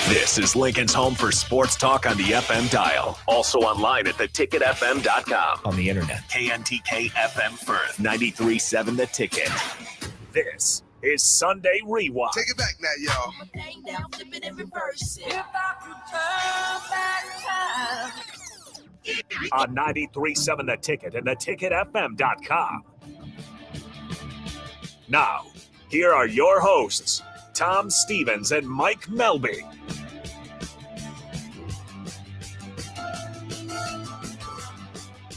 This is Lincoln's home for sports talk on the FM dial. Also online at theticketfm.com. On the internet, KNTK FM Firth, 93.7 The Ticket. This is Sunday Rewind. Take it back now, y'all. On 93.7 The Ticket and theticketfm.com. Now, here are your hosts, Tom Stevens and Mike Melby.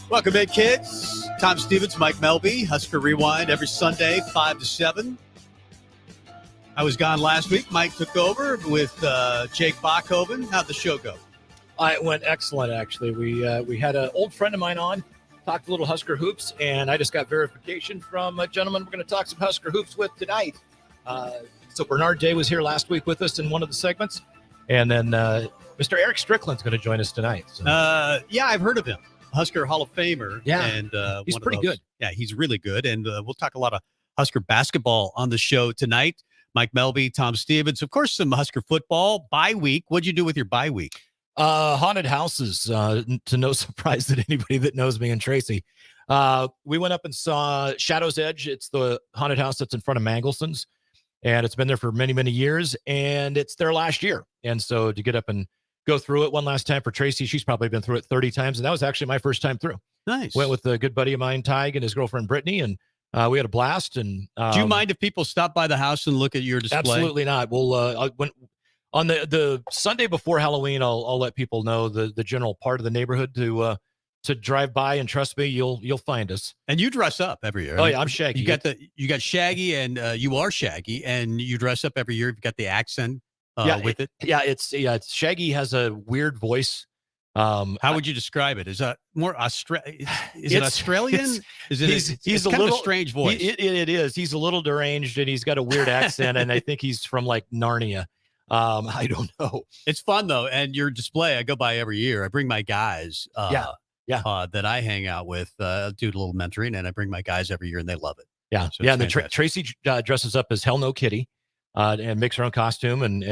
Welcome in, kids. Tom Stevens, Mike Melby, Husker Rewind every Sunday, 5 to 7. I was gone last week. Mike took over with Jake Bachhoven. How'd the show go? It went excellent, actually. We had an old friend of mine on, talked a little Husker hoops, and I just got verification from a gentleman we're going to talk some Husker hoops with tonight. So Bernard Day was here last week with us in one of the segments, and then Mr. Eric Strickland's going to join us tonight. So. Yeah, I've heard of him. Husker Hall of Famer. Yeah, and he's pretty good. Yeah, he's really good, and we'll talk a lot of Husker basketball on the show tonight. Mike Melby, Tom Stevens, of course, some Husker football. Bye week. What'd you do with your bye week? Haunted houses, to no surprise that anybody that knows me and Tracy. We went up and saw Shadow's Edge. It's the haunted house that's in front of Mangelson's, and it's been there for many, many years, and it's their last year. And so to get up and go through it one last time for Tracy, she's probably been through it 30 times, and that was actually my first time through. Nice. Went with a good buddy of mine, Tig, and his girlfriend, Brittany, and we had a blast. And do you mind if people stop by the house and look at your display? Absolutely not. We'll on the Sunday before Halloween, I'll let people know the general part of the neighborhood to drive by, and trust me, you'll find us. And you dress up every year. Oh yeah, I'm Shaggy. You got Shaggy, and you are Shaggy, and you dress up every year. You've got the accent with it. Yeah, it's Shaggy has a weird voice. How would you describe it? Is that more Australian? Is it Australian? He's a kind little of a strange voice. It is. He's a little deranged, and he's got a weird accent, and I think he's from like Narnia. I don't know. It's fun though, and your display I go by every year. I bring my guys. That I hang out with. Do a little mentoring, and I bring my guys every year, and they love it. Yeah, so yeah. And Tracy dresses up as Hell No Kitty, and makes her own costume, and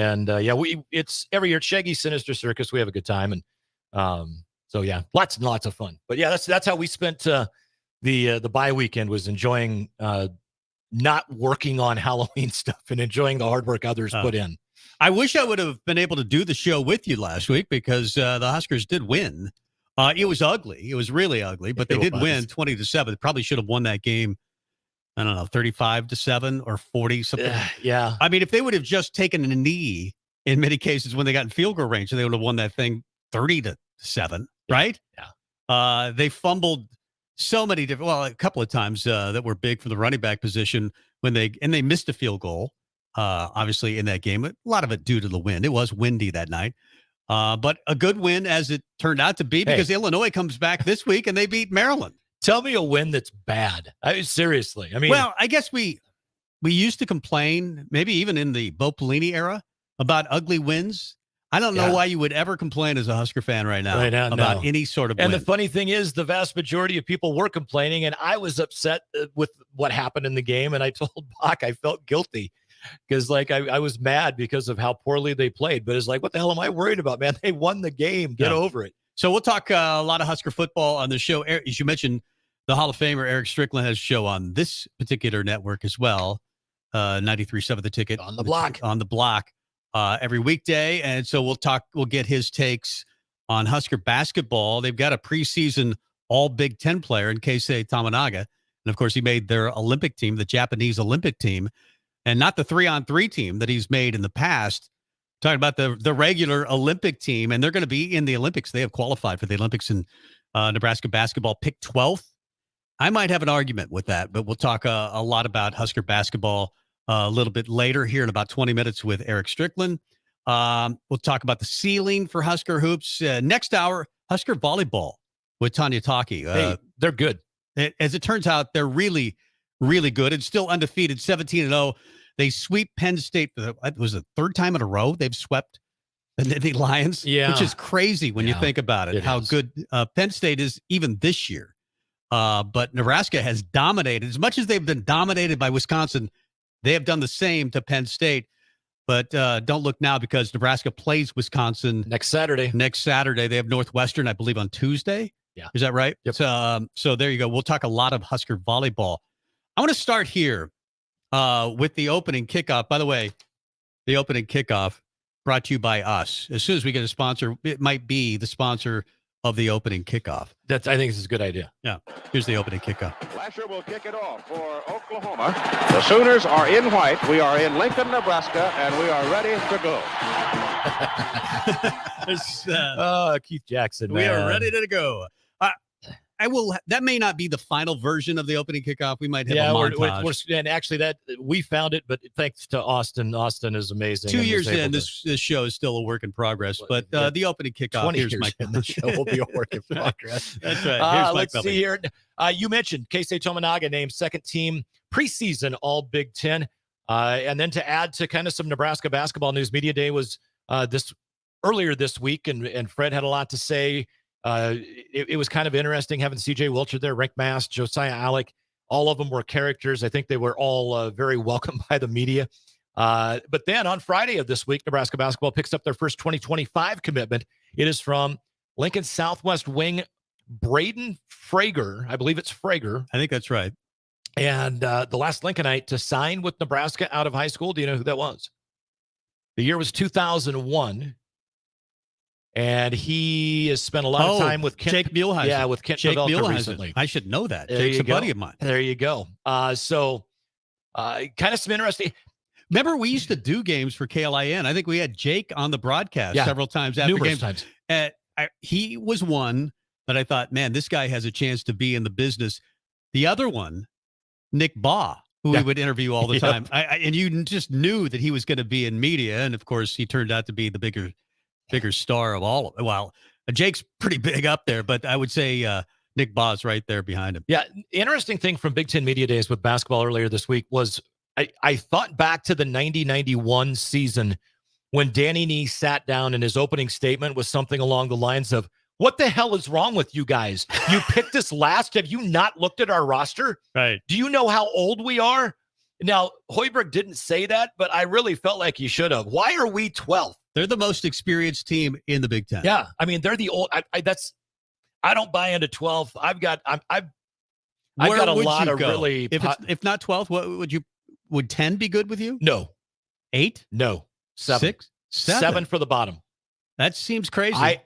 it's every year. It's Shaggy Sinister Circus. We have a good time, and so yeah, lots and lots of fun. But yeah, that's how we spent the bye weekend, was enjoying not working on Halloween stuff and enjoying the hard work others put in. I wish I would have been able to do the show with you last week, because the Huskers did win. It was ugly. It was really ugly, but they did win 20-7. They probably should have won that game. I don't know, 35-7 or 40 something. Yeah. I mean, if they would have just taken a knee in many cases when they got in field goal range, they would have won that thing 30-7, right? Yeah. They fumbled so many a couple of times that were big for the running back position when they missed a field goal. Obviously in that game, a lot of it due to the wind. It was windy that night, but a good win as it turned out to be, because Illinois comes back this week and they beat Maryland. Tell me a win that's bad. Seriously. I mean, well, I guess we used to complain, maybe even in the Bo Pelini era, about ugly wins. I don't know why you would ever complain as a Husker fan right now about any sort of win. And the funny thing is, the vast majority of people were complaining, and I was upset with what happened in the game, and I told Bach I felt guilty. Because I was mad because of how poorly they played, but it's like, what the hell am I worried about, man? They won the game. Get over it. So we'll talk a lot of Husker football on the show. As you mentioned, the Hall of Famer Eric Strickland has a show on this particular network as well. 93.7 The Ticket on the block every weekday, and so we'll get his takes on Husker basketball. They've got a preseason All Big Ten player in Keisei Tamanaga, and of course he made their Olympic team, the Japanese Olympic team. And not the 3-on-3 team that he's made in the past. Talking about the regular Olympic team, and they're going to be in the Olympics. They have qualified for the Olympics in Nebraska basketball, picked 12th. I might have an argument with that, but we'll talk a lot about Husker basketball a little bit later here in about 20 minutes with Eric Strickland. We'll talk about the ceiling for Husker hoops. Next hour, Husker volleyball with Tanya Taki. They're good. As it turns out, they're really, really good and still undefeated, 17-0. They sweep Penn State. It was the third time in a row they've swept the Nittany Lions, which is crazy when you think about it how good Penn State is even this year. But Nebraska has dominated. As much as they've been dominated by Wisconsin, they have done the same to Penn State. But don't look now because Nebraska plays Wisconsin next Saturday. They have Northwestern, I believe, on Tuesday. Yeah. Is that right? Yep. So there you go. We'll talk a lot of Husker volleyball. I want to start here with the opening kickoff. By the way, the opening kickoff brought to you by us. As soon as we get a sponsor, it might be the sponsor of the opening kickoff. I think this is a good idea. Yeah. Here's the opening kickoff. Lasher will kick it off for Oklahoma. The Sooners are in white. We are in Lincoln, Nebraska, and we are ready to go. Keith Jackson. We are ready to go. That may not be the final version of the opening kickoff. We might have a montage. And actually, that we found it, but thanks to Austin. Austin is amazing. 2 years in, this show is still a work in progress. But the opening kickoff. 20 here's years my in, the show will be a work in progress. That's right. Let's see here. You mentioned Keisei Tominaga named second team preseason All Big Ten, and then to add to kind of some Nebraska basketball news, Media Day was earlier this week, and Fred had a lot to say. It was kind of interesting having CJ Wilcher there, Rick Mast, Josiah Alec. All of them were characters. I think they were all very welcomed by the media. But then on Friday of this week, Nebraska basketball picks up their first 2025 commitment. It is from Lincoln Southwest wing Braden Frager. I believe it's Frager. I think that's right. And the last Lincolnite to sign with Nebraska out of high school. Do you know who that was? The year was 2001. And he has spent a lot of time with Jake Muehlheiser. Yeah, with Kent Pavelka recently. I should know that. There Jake's a buddy of mine. There you go. So kind of some interesting. Remember, we used to do games for KLIN. I think we had Jake on the broadcast several times after numerous games. Times. He was one that I thought, man, this guy has a chance to be in the business. The other one, Nick Baugh, who we would interview all the time. And you just knew that he was going to be in media. And, of course, he turned out to be the bigger star of all of it. Well, Jake's pretty big up there, but I would say Nick Baugh's right there behind him. Yeah. Interesting thing from Big Ten Media Days with basketball earlier this week was I thought back to the 90-91 season when Danny Nee sat down and his opening statement was something along the lines of, what the hell is wrong with you guys? You picked us last. Have you not looked at our roster? Right. Do you know how old we are? Now, Hoiberg didn't say that, but I really felt like he should have. Why are we 12th? They're the most experienced team in the Big Ten. Yeah, I mean they're the old. I don't buy into 12. I've got a lot of really. If not 12, what would 10 be good with you? No, 8, no, 7, 6, 7 for the bottom. That seems crazy.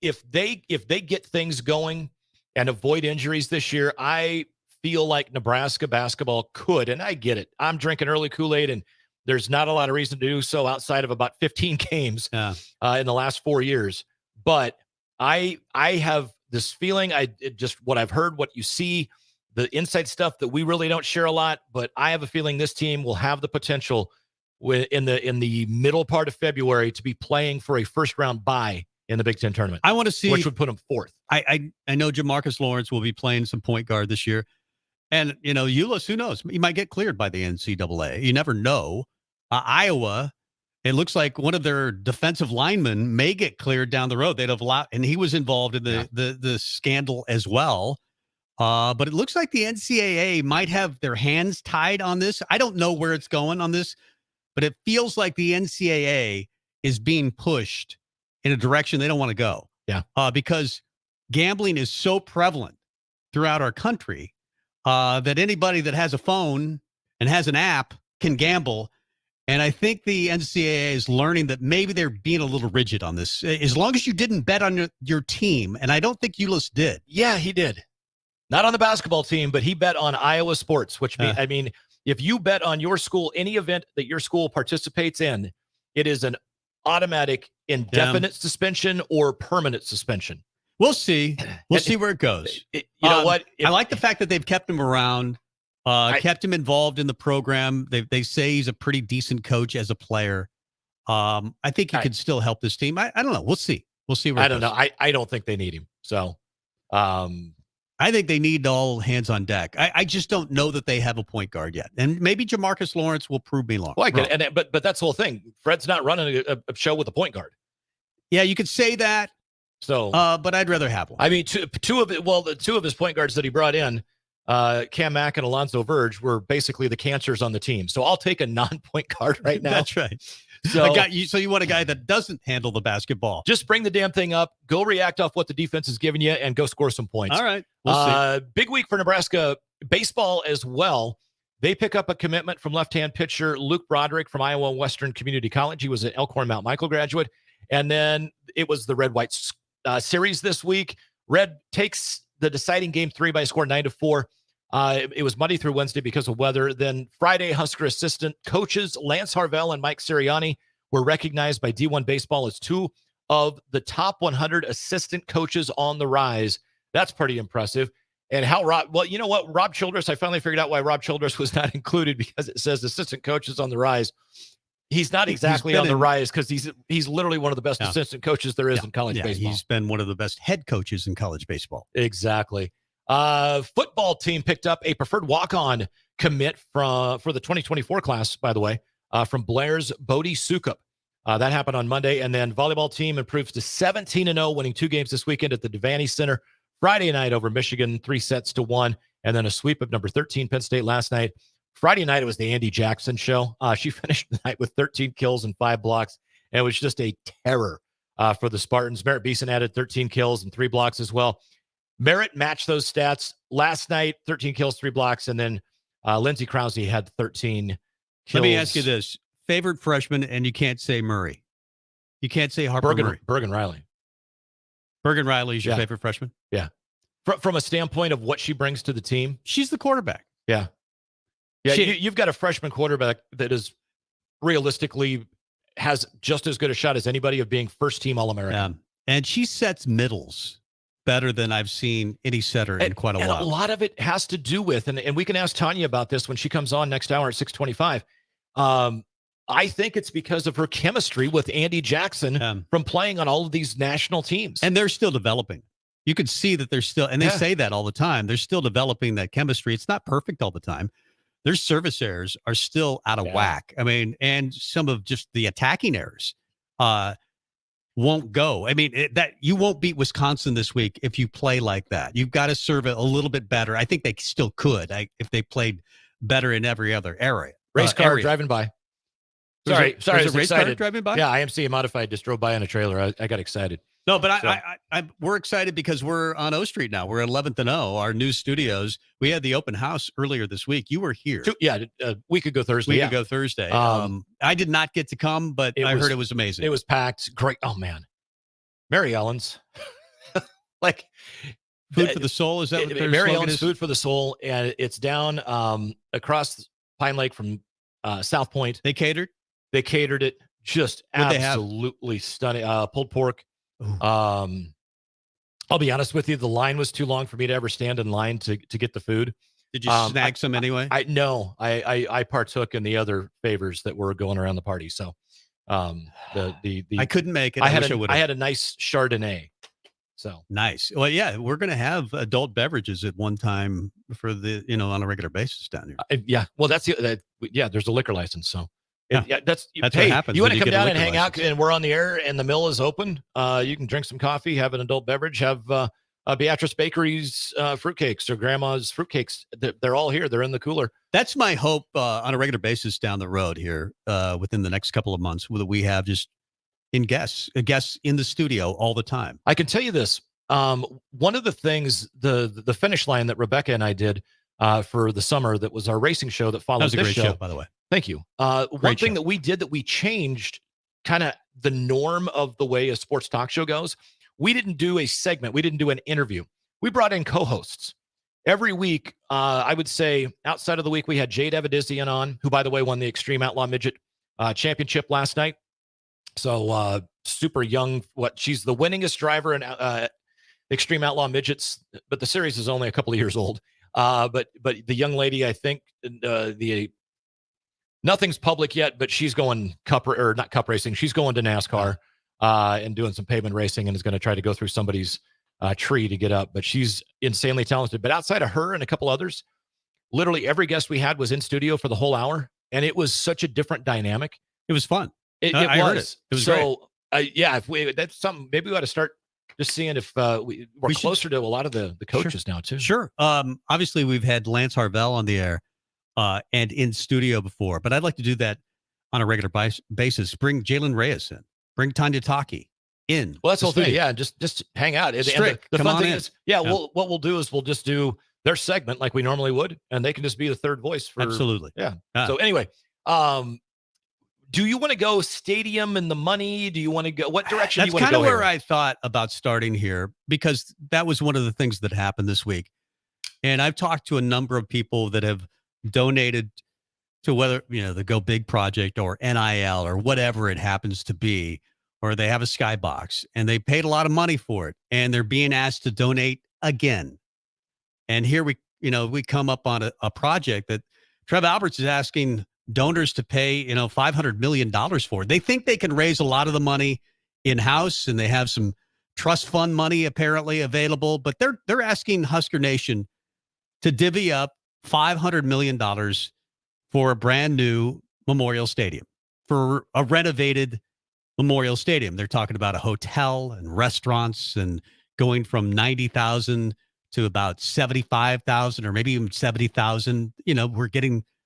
If they get things going and avoid injuries this year, I feel like Nebraska basketball could, and I get it. I'm drinking early Kool-Aid and. There's not a lot of reason to do so outside of about 15 games in the last 4 years. But I have this feeling, just what I've heard, what you see, the inside stuff that we really don't share a lot. But I have a feeling this team will have the potential in the middle part of February to be playing for a first round bye in the Big Ten tournament. I want to see which would put them fourth. I know Jamarcus Lawrence will be playing some point guard this year. And, Ulis, who knows? He might get cleared by the NCAA. You never know. Iowa, it looks like one of their defensive linemen may get cleared down the road. They'd have allowed, and he was involved in the scandal as well. But it looks like the NCAA might have their hands tied on this. I don't know where it's going on this, but it feels like the NCAA is being pushed in a direction they don't want to go. Yeah. Because gambling is so prevalent throughout our country that anybody that has a phone and has an app can gamble. And I think the NCAA is learning that maybe they're being a little rigid on this. As long as you didn't bet on your team, and I don't think Ulis did. Yeah, he did. Not on the basketball team, but he bet on Iowa sports, which means, I mean, if you bet on your school, any event that your school participates in, it is an automatic indefinite suspension or permanent suspension. We'll see. We'll see where it goes. You know what? I like the fact that they've kept him around. Kept him involved in the program. They say he's a pretty decent coach as a player. I think he could still help this team. I don't know. We'll see. We'll see where it goes. I don't know. I don't think they need him. So I think they need all hands on deck. I just don't know that they have a point guard yet. And maybe Jamarcus Lawrence will prove me wrong. Well, but that's the whole thing. Fred's not running a show with a point guard. Yeah, you could say that. So, but I'd rather have one. I mean, two of his point guards that he brought in, Cam Mack and Alonzo Verge were basically the cancers on the team. So I'll take a non-point guard right now. That's right. So you want a guy that doesn't handle the basketball. Just bring the damn thing up, go react off what the defense is giving you, and go score some points. All right. We'll see. Big week for Nebraska baseball as well. They pick up a commitment from left-hand pitcher Luke Broderick from Iowa Western Community College. He was an Elkhorn Mount Michael graduate. And then it was the Red-White series this week. Red takes the deciding game 3 by a score 9-4. It was Monday through Wednesday because of weather. Then Friday, Husker assistant coaches Lance Harvell and Mike Sirianni were recognized by D1 Baseball as 2 of the top 100 assistant coaches on the rise. That's pretty impressive. And well, you know what? Rob Childress, I finally figured out why Rob Childress was not included, because it says assistant coaches on the rise. He's not exactly on the rise because he's literally one of the best assistant coaches there is in college baseball. He's been one of the best head coaches in college baseball. Exactly. Football team picked up a preferred walk-on commit for the 2024 class, by the way, from Blair's Bodie Sukup. That happened on Monday. And then volleyball team improves to 17-0, winning 2 games this weekend at the Devaney Center. Friday night over Michigan, 3-1, and then a sweep of number 13 Penn State last night. Friday night, it was the Andy Jackson show. She finished the night with 13 kills and 5 blocks, and it was just a terror for the Spartans. Merritt Beeson added 13 kills and 3 blocks as well. Merritt matched those stats last night, 13 kills, 3 blocks, and then Lindsey Krause had 13 kills. Let me ask you this. Favorite freshman, and you can't say Murray. You can't say Harper Murray. Bergen Riley. Bergen Riley is your favorite freshman? Yeah. From a standpoint of what she brings to the team. She's the quarterback. Yeah. Yeah, you've got a freshman quarterback that is realistically has just as good a shot as anybody of being first-team All-American. And she sets middles better than I've seen any setter in quite a while. A lot of it has to do with, and we can ask Tanya about this when she comes on next hour at 6:25. I think it's because of her chemistry with Andy Jackson from playing on all of these national teams. And they're still developing. You can see that they're still, and they say that all the time, they're still developing that chemistry. It's not perfect all the time. Their service errors are still out of whack. I mean, and some of just the attacking errors won't go. I mean, that you won't beat Wisconsin this week if you play like that. You've got to serve it a little bit better. I think they still could if they played better in every other area. Race car driving by. Sorry, there's a race car driving by? Yeah, IMC Modified just drove by on a trailer. I got excited. No, but we're excited because we're on O Street now. We're at 11th and O, our new studios. We had the open house earlier this week. You were here. A week ago Thursday. I did not get to come, but I heard it was amazing. It was packed. Great. Oh, man. Mary Ellen's. Like Food for the Soul. Is that what their Mary slogan Ellen's is? Food for the Soul. And it's down across Pine Lake from South Point. They catered it. Just absolutely stunning. Pulled pork. I'll be honest with you. The line was too long for me to ever stand in line to get the food. Did you snag some anyway? I partook in the other favors that were going around the party. So, I couldn't make it. I had a nice Chardonnay. So nice. Well, yeah, we're going to have adult beverages at one time for on a regular basis down here. Yeah. Well, there's a liquor license. So. That's what happens. You want to come down and hang out, and we're on the air, and the mill is open. You can drink some coffee, have an adult beverage, have Beatrice Bakery's fruitcakes or Grandma's fruitcakes. They're all here. They're in the cooler. That's my hope on a regular basis down the road here within the next couple of months that we have just guests in the studio all the time. I can tell you this. One of the things, the finish line that Rebecca and I did for the summer, that was our racing show that followed this great show, by the way. Thank you. One thing that we did that we changed kind of the norm of the way a sports talk show goes. We didn't do a segment. We didn't do an interview. We brought in co-hosts. Every week, I would say outside of the week, we had Jade Evadizian on, who, by the way, won the Extreme Outlaw Midget Championship last night. So super young. She's the winningest driver in Extreme Outlaw Midgets, but the series is only a couple of years old. But the young lady, I think nothing's public yet, but she's going not cup racing. She's going to NASCAR and doing some pavement racing, and is going to try to go through somebody's tree to get up. But she's insanely talented. But outside of her and a couple others, literally every guest we had was in studio for the whole hour, and it was such a different dynamic. It was fun. It I was. heard it. It was so great. If that's something, maybe we ought to start Just seeing if we're closer to a lot of the coaches now, too. Sure. Obviously, we've had Lance Harvell on the air and in studio before, but I'd like to do that on a regular basis. Bring Jalen Reyes in. Bring Tanya Taki in. Well, that's the whole thing. Yeah, just hang out. And the fun thing is, what we'll do is we'll just do their segment like we normally would, and they can just be the third voice for. Absolutely. Yeah. So anyway, do you want to go stadium and the money? Do you want to go? What direction do you want to go? That's kind of where I thought about starting here, because that was one of the things that happened this week. And I've talked to a number of people that have donated to whether, the Go Big project or NIL or whatever it happens to be, or they have a skybox and they paid a lot of money for it and they're being asked to donate again. And here we come up on a project that Trev Alberts is asking donors to pay, $500 million for. They think they can raise a lot of the money in-house, and they have some trust fund money apparently available, but they're asking Husker Nation to divvy up $500 million for a brand new Memorial Stadium, for a renovated Memorial Stadium. They're talking about a hotel and restaurants and going from 90,000 to about 75,000 or maybe even 70,000.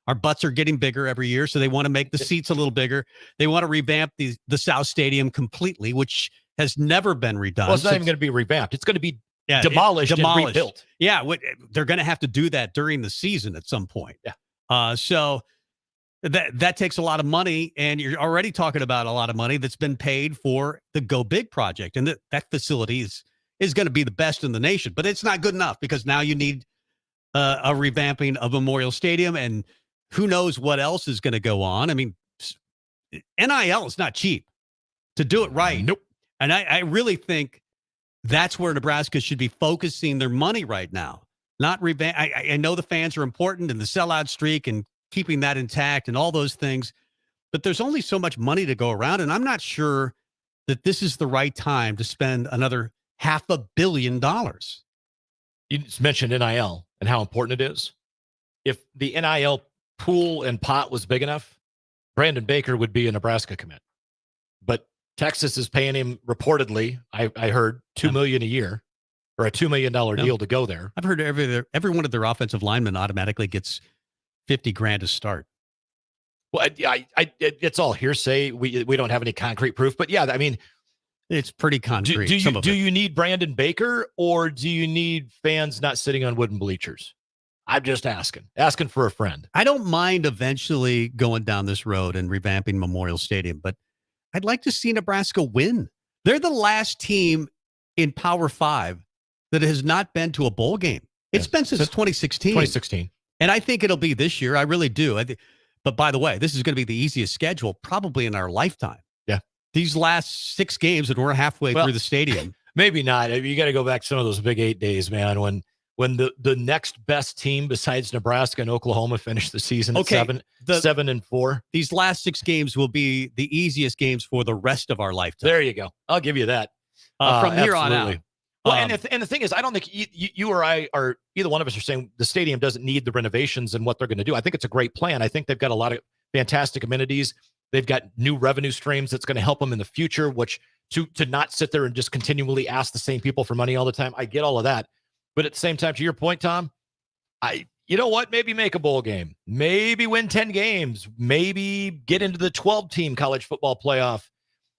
Our butts are getting bigger every year, so they want to make the seats a little bigger. They want to revamp the South Stadium completely, which has never been redone. Well, it's not even going to be revamped. It's going to be demolished and rebuilt. Yeah, they're going to have to do that during the season at some point. Yeah. So that takes a lot of money, and you're already talking about a lot of money that's been paid for the Go Big project, and that facility is going to be the best in the nation. But it's not good enough, because now you need a revamping of Memorial Stadium, and who knows what else is going to go on. I mean, NIL is not cheap to do it right. Nope. And I really think that's where Nebraska should be focusing their money right now. Not revamp. I know the fans are important, and the sellout streak and keeping that intact and all those things, but there's only so much money to go around. And I'm not sure that this is the right time to spend another $500 million. You just mentioned NIL and how important it is. If the NIL pool and pot was big enough, Brandon Baker would be a Nebraska commit. But Texas is paying him reportedly, I heard, $2 million a year, or a $2 million deal to go there. I've heard every one of their offensive linemen automatically gets $50,000 to start. Well, it's all hearsay. We don't have any concrete proof, but yeah, I mean, it's pretty concrete. Do you need Brandon Baker, or do you need fans not sitting on wooden bleachers? I'm just asking for a friend. I don't mind eventually going down this road and revamping Memorial Stadium, but I'd like to see Nebraska win. They're the last team in Power 5 that has not been to a bowl game. It's been since 2016. 2016. And I think it'll be this year. I really do. But by the way, this is going to be the easiest schedule probably in our lifetime. Yeah. These last 6 games, and we're halfway through the stadium. Maybe not. You got to go back to some of those Big 8 days, man, when the next best team besides Nebraska and Oklahoma finished the season at 7-4. These last 6 games will be the easiest games for the rest of our lifetime. There you go. I'll give you that. From here on out. Well, and the thing is, I don't think you or I or either one of us are saying the stadium doesn't need the renovations and what they're going to do. I think it's a great plan. I think they've got a lot of fantastic amenities. They've got new revenue streams that's going to help them in the future, which to not sit there and just continually ask the same people for money all the time. I get all of that. But at the same time, to your point, Tom, you know what? Maybe make a bowl game. Maybe win 10 games. Maybe get into the 12-team college football playoff.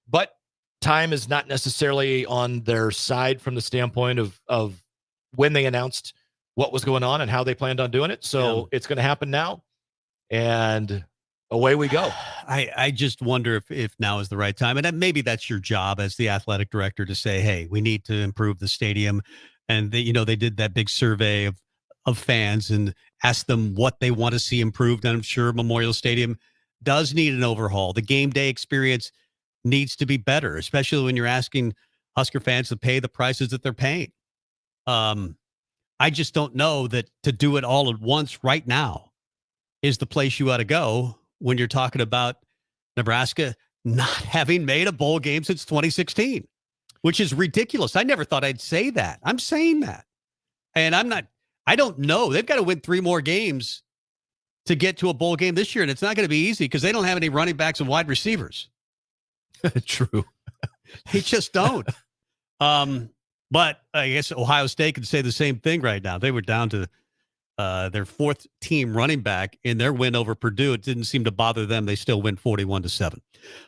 But time is not necessarily on their side from the standpoint of when they announced what was going on and how they planned on doing it. So it's going to happen now, and away we go. I just wonder if now is the right time. And maybe that's your job as the athletic director to say, hey, we need to improve the stadium. And they did that big survey of fans and asked them what they want to see improved. And I'm sure Memorial Stadium does need an overhaul. The game day experience needs to be better, especially when you're asking Husker fans to pay the prices that they're paying. I just don't know that to do it all at once right now is the place you ought to go when you're talking about Nebraska not having made a bowl game since 2016. Which is ridiculous. I never thought I'd say that. I'm saying that. And I don't know. They've got to win 3 more games to get to a bowl game this year. And it's not going to be easy because they don't have any running backs and wide receivers. True. They just don't. But I guess Ohio State could say the same thing right now. They were down to their fourth team running back in their win over Purdue. It didn't seem to bother them. They still win 41-7.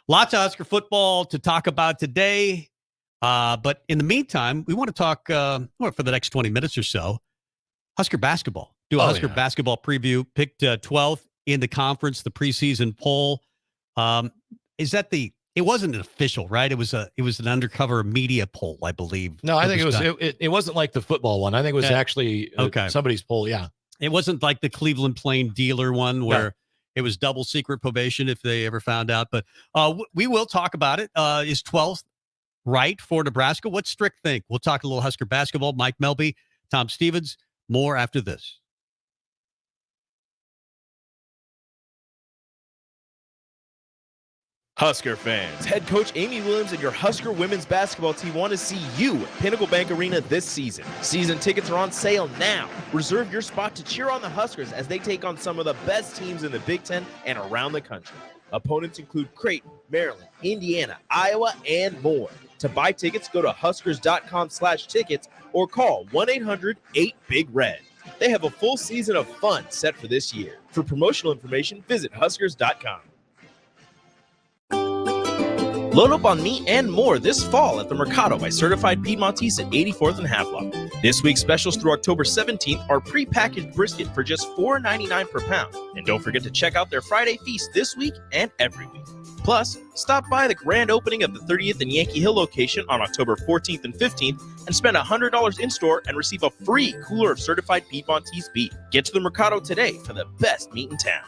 Lots of Husker football to talk about today. But in the meantime, we want to talk for the next 20 minutes or so, Husker basketball. Do a Husker basketball preview. Picked 12th in the conference, the preseason poll. It wasn't an official, right? It was an undercover media poll, I believe. No, I think it wasn't like the football one. I think it was actually somebody's poll. Yeah. It wasn't like the Cleveland Plain Dealer one where it was double secret probation if they ever found out. But we will talk about it. Is 12th right for Nebraska? What's Strick think? We'll talk a little Husker basketball. Mike Melby, Tom Stevens, more after this. Husker fans, head coach Amy Williams and your Husker women's basketball team want to see you at Pinnacle Bank Arena this season. Season tickets are on sale now. Reserve your spot to cheer on the Huskers as they take on some of the best teams in the Big Ten and around the country. Opponents include Creighton, Maryland, Indiana, Iowa, and more. To buy tickets, go to huskers.com/tickets or call 1-800-8-BIG-RED. They have a full season of fun set for this year. For promotional information, visit huskers.com. Load up on meat and more this fall at the Mercado by Certified Piedmontese at 84th and Havelock. This week's specials through October 17th are prepackaged brisket for just $4.99 per pound. And don't forget to check out their Friday feast this week and every week. Plus, stop by the grand opening of the 30th and Yankee Hill location on October 14th and 15th and spend $100 in-store and receive a free cooler of Certified Piedmontese beef. Get to the Mercado today for the best meat in town.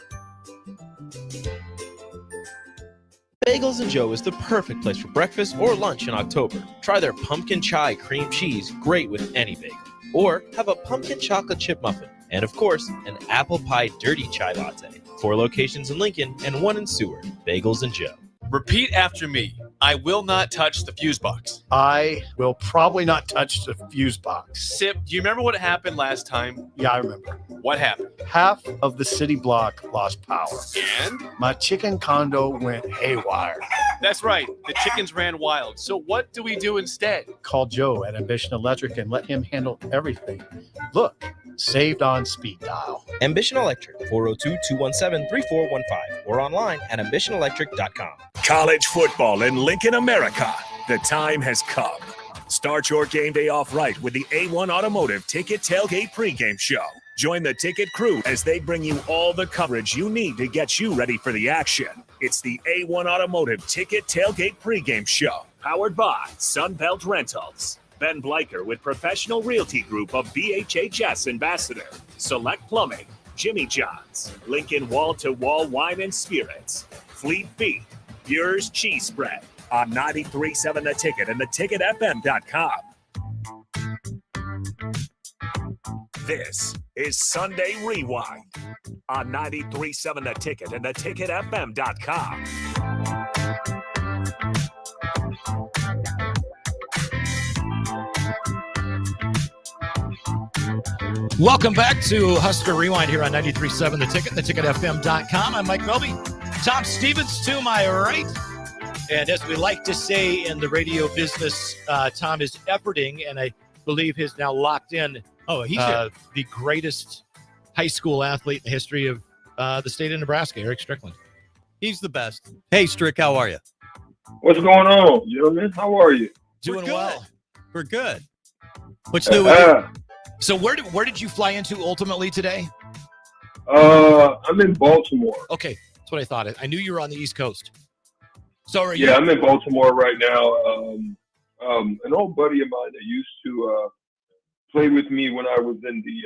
Bagels & Joe is the perfect place for breakfast or lunch in October. Try their pumpkin chai cream cheese, great with any bagel. Or have a pumpkin chocolate chip muffin. And of course, an apple pie dirty chai latte. 4 locations in Lincoln and 1 in Seward. Bagels & Joe. Repeat after me. I will not touch the fuse box. I will probably not touch the fuse box. Sip, do you remember what happened last time? Yeah, I remember. What happened? Half of the city block lost power. And? My chicken condo went haywire. That's right. The chickens ran wild. So what do we do instead? Call Joe at Ambition Electric and let him handle everything. Look, saved on speed dial. Ambition Electric, 402-217-3415 or online at ambitionelectric.com. College football in Lincoln, America. The time has come. Start your game day off right with the A1 Automotive Ticket Tailgate pregame show. Join the ticket crew as they bring you all the coverage you need to get you ready for the action. It's the A1 Automotive Ticket Tailgate pregame show, powered by Sunbelt Rentals. Ben Bleicher with Professional Realty Group of BHHS Ambassador, Select Plumbing, Jimmy John's, Lincoln Wall-to-Wall Wine and Spirits, Fleet Feet, Bure's Cheese Spread on 93.7 The Ticket and theticketfm.com. This is Sunday Rewind on 93.7 The Ticket and theticketfm.com. Welcome back to Husker Rewind here on 93.7 The Ticket, theticketfm.com. I'm Mike Melby. Tom Stevens to my right. And as we like to say in the radio business, Tom is efforting, and I believe he's now locked in. Oh, he's the greatest high school athlete in the history of the state of Nebraska, Eric Strickland. He's the best. Hey, Strick, how are you? What's going on, gentlemen? How are you? Doing well. We're good. What's new with you? So where did you fly into ultimately today? I'm in Baltimore. Okay, that's what I thought. I knew you were on the East Coast. So are you? Yeah, I'm in Baltimore right now. An old buddy of mine that used to play with me when I was in the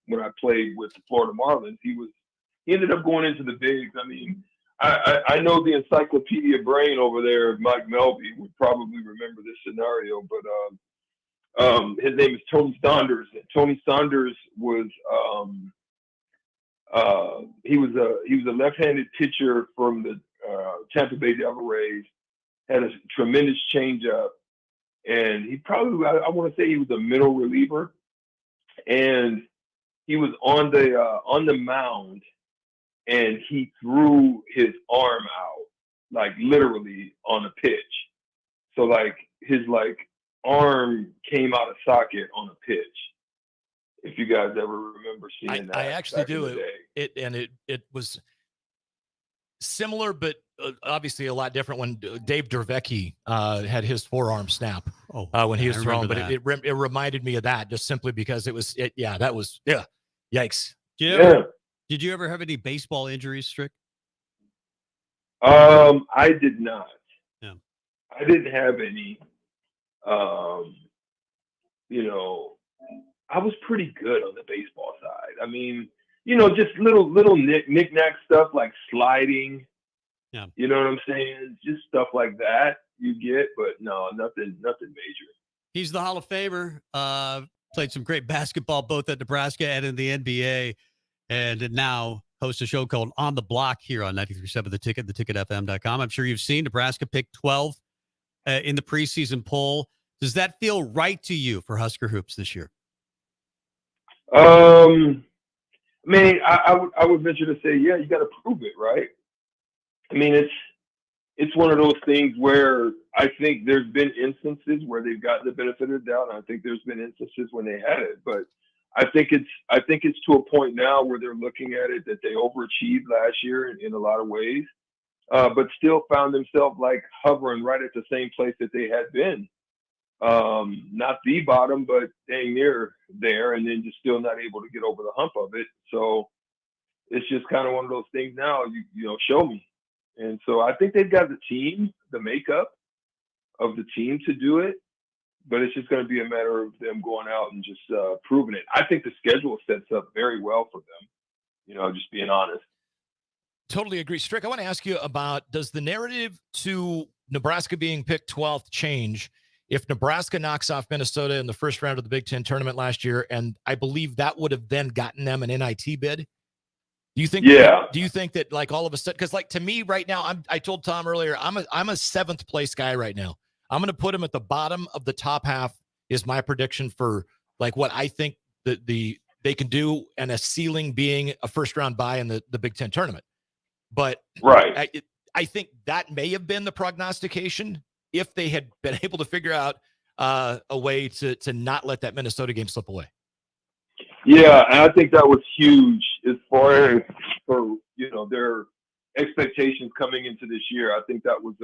when I played with the Florida Marlins. He ended up going into the bigs. I mean, I know the encyclopedia brain over there, Mike Melby, would probably remember this scenario, but his name is Tony Saunders. And Tony Saunders was he was a left-handed pitcher from the Tampa Bay Devil Rays. Had a tremendous changeup, and he probably I want to say he was a middle reliever, and he was on the mound, and he threw his arm out, like literally on a pitch. So like like arm came out of socket on a pitch. If you guys ever remember seeing that, I actually do. It It was similar, but obviously a lot different when Dave Dervecki had his forearm snap when he was thrown. But it reminded me of that just simply because it was yikes. Did you ever have any baseball injuries, Strick? I did not. Yeah. I didn't have any. I was pretty good on the baseball side. I mean, just little knick-knack stuff like sliding. Yeah. You know what I'm saying? Just stuff like that you get, but no, nothing major. He's the Hall of Famer. Played some great basketball both at Nebraska and in the NBA, and now hosts a show called On the Block here on 93.7 The Ticket, theticketfm.com. I'm sure you've seen Nebraska pick 12 in the preseason poll. Does that feel right to you for Husker hoops this year? I would venture to say, yeah, you got to prove it, right? I mean, it's one of those things where I think there's been instances where they've gotten the benefit of the doubt, and I think there's been instances when they had it. But I think it's to a point now where they're looking at it that they overachieved last year in a lot of ways, but still found themselves like hovering right at the same place that they had been. Not the bottom, but dang near there, and then just still not able to get over the hump of it. So it's just kind of one of those things now, show me. And so I think they've got the team, the makeup of the team to do it, but it's just going to be a matter of them going out and just proving it. I think the schedule sets up very well for them, just being honest. Totally agree. Strick, I want to ask you about, does the narrative to Nebraska being picked 12th change if Nebraska knocks off Minnesota in the first round of the Big Ten tournament last year? And I believe that would have then gotten them an NIT bid. Do you think? Yeah. Do you think that like all of a sudden, because like to me right now, I told Tom earlier, I'm a seventh place guy right now. I'm going to put him at the bottom of the top half is my prediction for like what I think that they can do, and a ceiling being a first round bye in the Big Ten tournament. But right, I think that may have been the prognostication if they had been able to figure out a way to not let that Minnesota game slip away. Yeah, and I think that was huge as far as for their expectations coming into this year. I think that would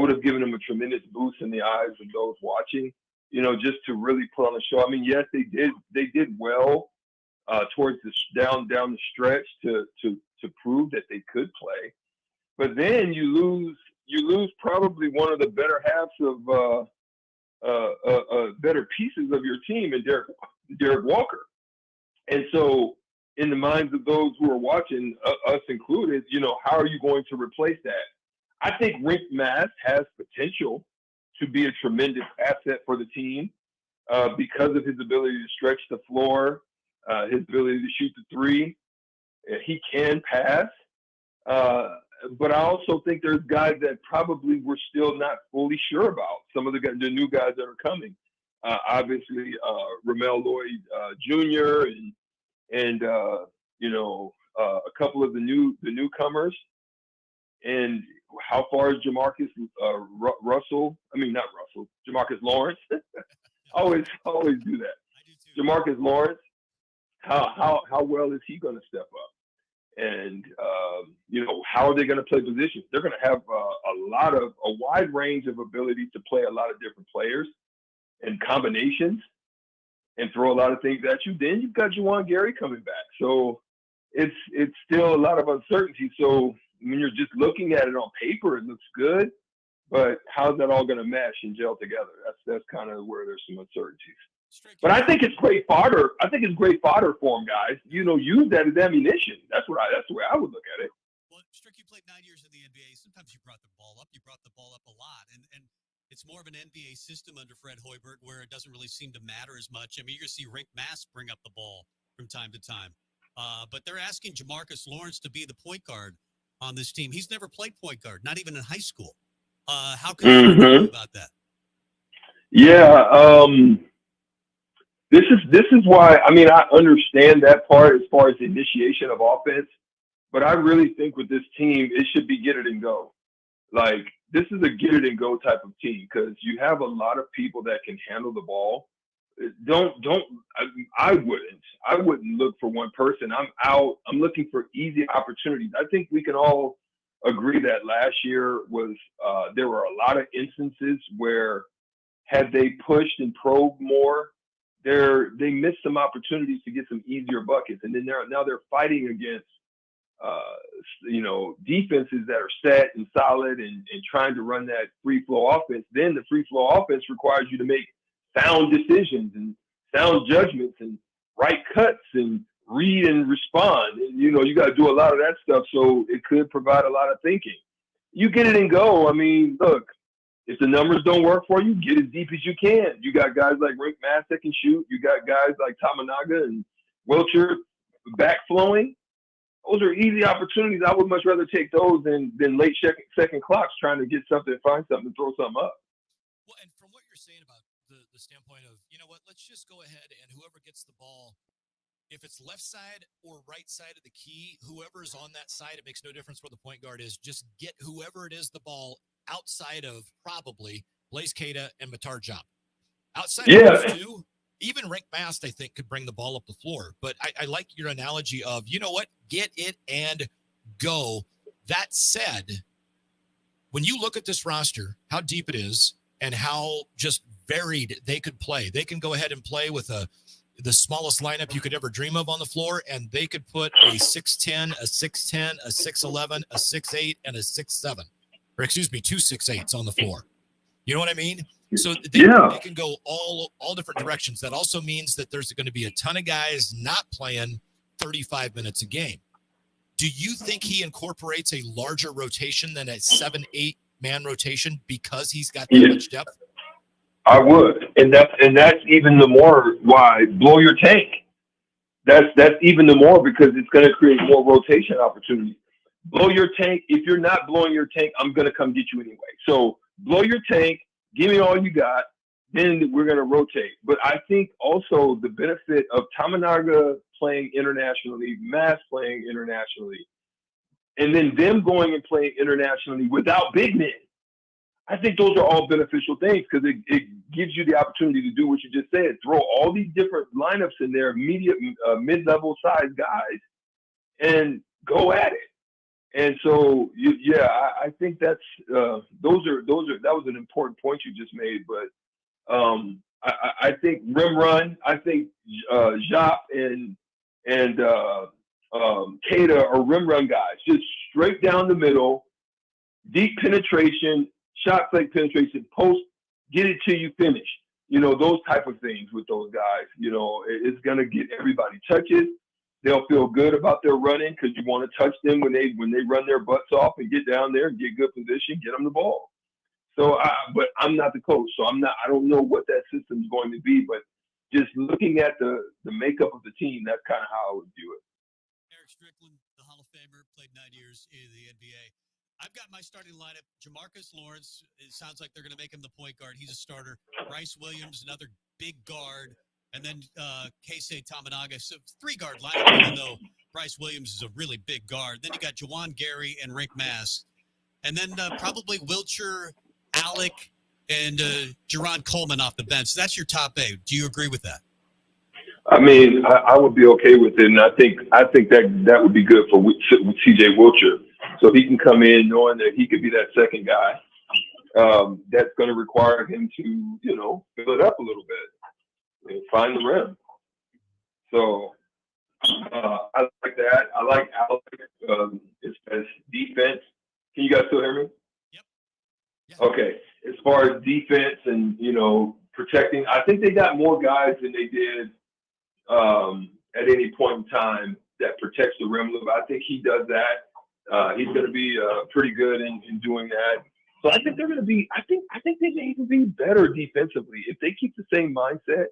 have given them a tremendous boost in the eyes of those watching. Just to really put on a show. I mean, yes, they did well towards the down the stretch to prove that they could play, but then you lose probably one of the better halves of better pieces of your team in Derek Walker. And so in the minds of those who are watching, us included, how are you going to replace that? I think Rick Mass has potential to be a tremendous asset for the team because of his ability to stretch the floor, his ability to shoot the three. He can pass. But I also think there's guys that probably we're still not fully sure about. Some of the new guys that are coming. Obviously, Ramel Lloyd Jr. and a couple of the newcomers. And how far is Jamarcus Jamarcus Lawrence? always do that. Jamarcus Lawrence, how well is he going to step up? And how are they going to play positions? They're going to have a wide range of ability to play a lot of different players and combinations and throw a lot of things at you. Then you've got Juwan Gary coming back. So it's still a lot of uncertainty. So when you're just looking at it on paper, it looks good, but how's that all going to mesh and gel together? That's kind of where there's some uncertainties. But I think it's great fodder. I think it's great fodder for them, guys. Use that as ammunition. That's the way I would look at it. Well, Strick, you played 9 years in the NBA. Sometimes you brought the ball up. You brought the ball up a lot, and it's more of an NBA system under Fred Hoiberg where it doesn't really seem to matter as much. I mean, you're going to see Rick Mass bring up the ball from time to time, but they're asking Jamarcus Lawrence to be the point guard on this team. He's never played point guard, not even in high school. How can you think about that? Yeah. This is why, I understand that part as far as the initiation of offense, but I really think with this team, it should be get it and go. Like, this is a get it and go type of team because you have a lot of people that can handle the ball. Don't. I wouldn't look for one person. I'm out. I'm looking for easy opportunities. I think we can all agree that last year was there were a lot of instances where had they pushed and probed more, they missed some opportunities to get some easier buckets, and then they're fighting against defenses that are set and solid and trying to run that free flow offense. Then the free flow offense requires you to make sound decisions and sound judgments and right cuts and read and respond. And, you got to do a lot of that stuff. So it could provide a lot of thinking. You get it and go. I mean, look, if the numbers don't work for you, get as deep as you can. You got guys like Rick Mass that can shoot. You got guys like Tamanaga and Welcher backflowing. Those are easy opportunities. I would much rather take those than late second clocks trying to get something, find something, and throw something up. Well, and from what you're saying about the standpoint of, you know what, let's just go ahead and whoever gets the ball, if it's left side or right side of the key, whoever's on that side, it makes no difference where the point guard is. Just get whoever it is the ball outside of probably Blaze Keita and Matar Job. Outside of those two, even Rick Mast, I think, could bring the ball up the floor. But I like your analogy of, you know what, get it and go. That said, when you look at this roster, how deep it is and how just varied they could play, they can go ahead and play with the smallest lineup you could ever dream of on the floor, and they could put a 6'10", a 6'10", a 6'11", a 6'8", and a 6'7", or excuse me, two 6'8s on the floor. You know what I mean? So they can go all different directions. That also means that there's going to be a ton of guys not playing 35 minutes a game. Do you think he incorporates a larger rotation than a 7-8 man rotation because he's got that much depth? I would, and that's even the more why blow your tank. That's even the more because it's going to create more rotation opportunities. Blow your tank. If you're not blowing your tank, I'm going to come get you anyway. So blow your tank. Give me all you got. Then we're going to rotate. But I think also the benefit of Tamanaga playing internationally, Mass playing internationally, and then them going and playing internationally without big men. I think those are all beneficial things because it gives you the opportunity to do what you just said. Throw all these different lineups in there, mid-level size guys, and go at it. And so, I think that's that was an important point you just made. But I think rim run. I think Jop and Keita are rim run guys, just straight down the middle, deep penetration, shot fake penetration, post, get it till you finish. Those type of things with those guys. It's gonna get everybody touches. They'll feel good about their running because you want to touch them when they run their butts off and get down there and get good position, get them the ball. So, but I'm not the coach, so I don't know what that system is going to be. But just looking at the makeup of the team, that's kind of how I would view it. Eric Strickland, the Hall of Famer, played 9 years in the NBA. I've got my starting lineup. Jamarcus Lawrence, it sounds like they're going to make him the point guard. He's a starter. Bryce Williams, another big guard. And then Keisei Tamanaga. So 3-guard lineup, even though Bryce Williams is a really big guard. Then you got Juwan Gary and Rick Mass. And then probably Wilcher, Alec, and Jerron Coleman off the bench. That's your top 8. Do you agree with that? I mean, I would be okay with it. And I think that would be good for CJ Wilcher. So he can come in knowing that he could be that second guy. That's going to require him to, fill it up a little bit. And find the rim. So I like that. I like Alex as defense. Can you guys still hear me? Yep. Yeah. Okay. As far as defense and, protecting, I think they got more guys than they did at any point in time that protects the rim. I think he does that. He's going to be pretty good in doing that. So I think they're going to be. I think they may even be better defensively if they keep the same mindset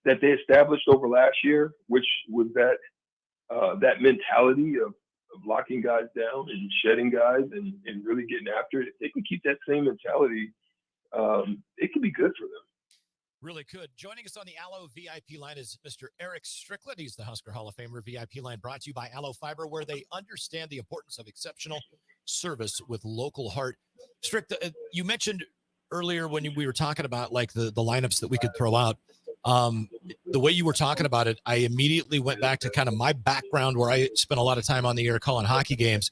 that they established over last year, which was that mentality of locking guys down and shedding guys and really getting after it. If they can keep that same mentality, it could be good for them. Really could. Joining us on the Allo VIP line is Mr. Eric Strickland. He's the Husker Hall of Famer. VIP line brought to you by Allo Fiber, where they understand the importance of exceptional service with local heart. Strick, you mentioned earlier when we were talking about like the lineups that we could throw out. The way you were talking about it, I immediately went back to kind of my background where I spent a lot of time on the air calling hockey games.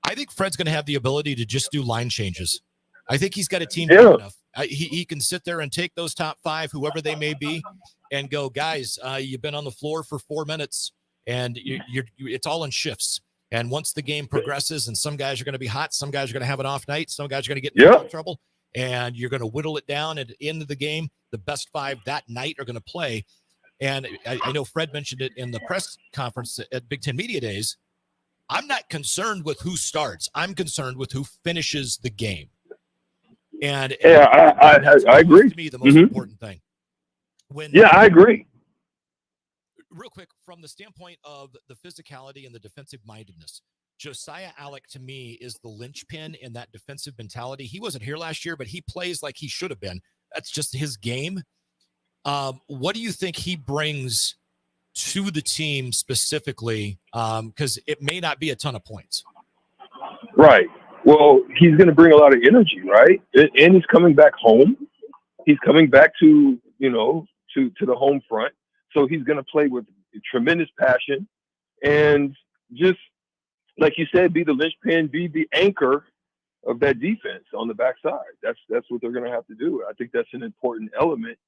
I think Fred's going to have the ability to just do line changes. I think he's got a team big enough. He can sit there and take those top five, whoever they may be, and go, guys, you've been on the floor for 4 minutes, and it's all in shifts. And once the game progresses and some guys are going to be hot, some guys are going to have an off night, some guys are going to get in trouble, and you're going to whittle it down at the end of the game. The best five that night are going to play. And I know Fred mentioned it in the press conference at Big Ten Media Days. I'm not concerned with who starts. I'm concerned with who finishes the game. And I agree. To me, the most important thing. I agree. Real quick, from the standpoint of the physicality and the defensive mindedness, Josiah Alec to me is the linchpin in that defensive mentality. He wasn't here last year, but he plays like he should have been. That's just his game. What do you think he brings to the team specifically? Because it may not be a ton of points. Right. Well, he's going to bring a lot of energy, right? And he's coming back home. He's coming back to the home front. So he's going to play with tremendous passion and just, like you said, be the linchpin, be the anchor of that defense on the backside. That's what they're going to have to do. I think that's an important element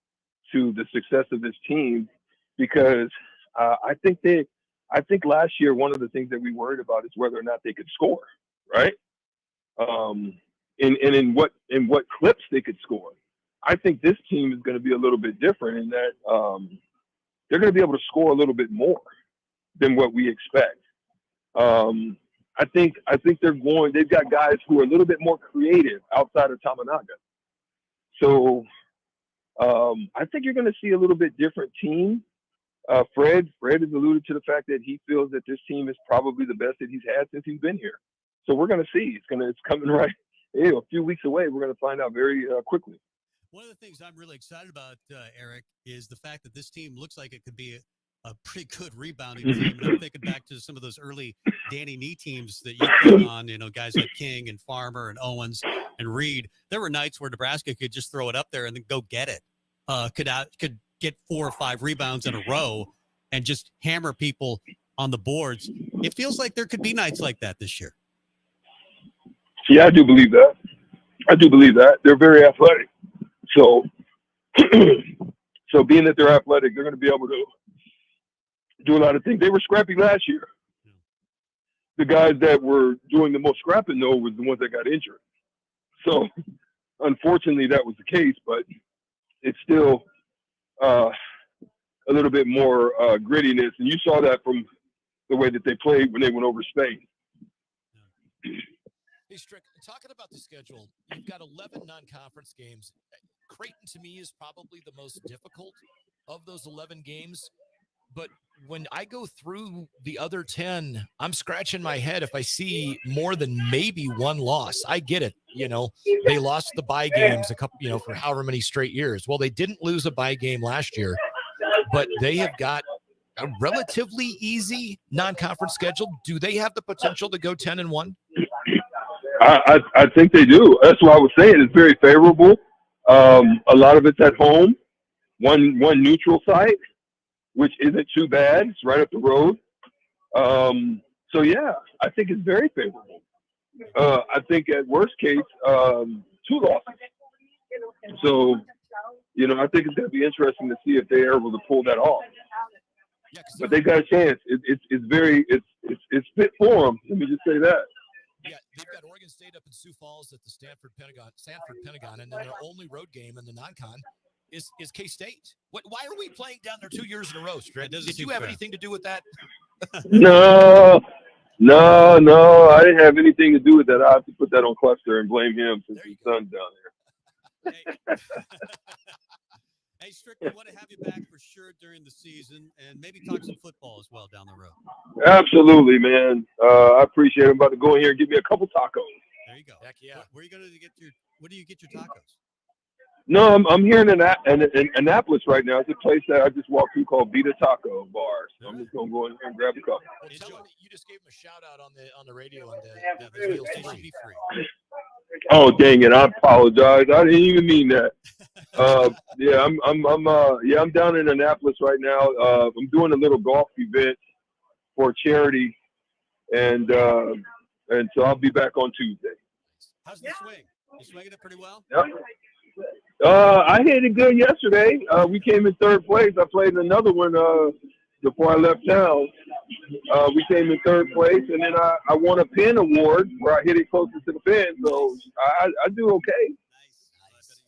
to the success of this team because I think last year one of the things that we worried about is whether or not they could score, right? And in what clips they could score. I think this team is going to be a little bit different in that they're going to be able to score a little bit more than what we expect. I think they've got guys who are a little bit more creative outside of Tamanaga. So I think you're going to see a little bit different team. Fred has alluded to the fact that he feels that this team is probably the best that he's had since he's been here. So we're going to see. It's coming right a few weeks away. We're going to find out very quickly. One of the things I'm really excited about, Eric, is the fact that this team looks like it could be a pretty good rebounding team. And I'm thinking back to some of those early Danny Nee teams that you put on, guys like King and Farmer and Owens and Reed. There were nights where Nebraska could just throw it up there and then go get it. Could get 4 or 5 rebounds in a row and just hammer people on the boards. It feels like there could be nights like that this year. Yeah, I do believe that. They're very athletic. So being that they're athletic, they're going to be able to do a lot of things. They were scrappy last year. The guys that were doing the most scrapping, though, was the ones that got injured. So, unfortunately, that was the case, but it's still a little bit more grittiness. And you saw that from the way that they played when they went over Spain. Hey, Strick, talking about the schedule, you've got 11 non-conference games. Creighton, to me, is probably the most difficult of those 11 games. But when I go through the other 10, I'm scratching my head if I see more than maybe one loss. I get it. They lost the bye games a couple, for however many straight years. Well, they didn't lose a bye game last year, but they have got a relatively easy non-conference schedule. Do they have the potential to go 10-1? I think they do. That's what I was saying. It's very favorable. A lot of it's at home. One neutral site, which isn't too bad. It's right up the road. So yeah, I think it's very favorable. I think at worst case, 2 losses. So, I think it's going to be interesting to see if they're able to pull that off. Yeah, but they got a chance. It's fit for them. Let me just say that. Yeah, they've got Oregon State up in Sioux Falls at the Sanford Pentagon, and then their only road game in the non-con is K-State. Why are we playing down there 2 years in a row, Strick? Did you have anything to do with that? No, I didn't have anything to do with that. I have to put that on Cluster and blame him since his son's down there. Hey, Strick, we want to have you back for sure during the season and maybe talk some football as well down the road. Absolutely, man. I appreciate it. I'm about to go in here and give me a couple tacos. There you go. Heck yeah. Where are you going to get where do you get your tacos? No, I'm here in Annapolis right now. It's a place that I just walked through called Vita Taco Bar. So I'm just going to go in here and grab a couple. Well, tell them you just gave him a shout out on the radio and the deal's free. Oh, dang it! I apologize. I didn't even mean that. I'm down in Annapolis right now. I'm doing a little golf event for charity, and so I'll be back on Tuesday. How's the swing? You swinging it pretty well? Yep. I hit it good yesterday. We came in third place. I played another one before I left town. We came in third place, and then I won a pin award where I hit it closer to the pin. So I do okay. Nice.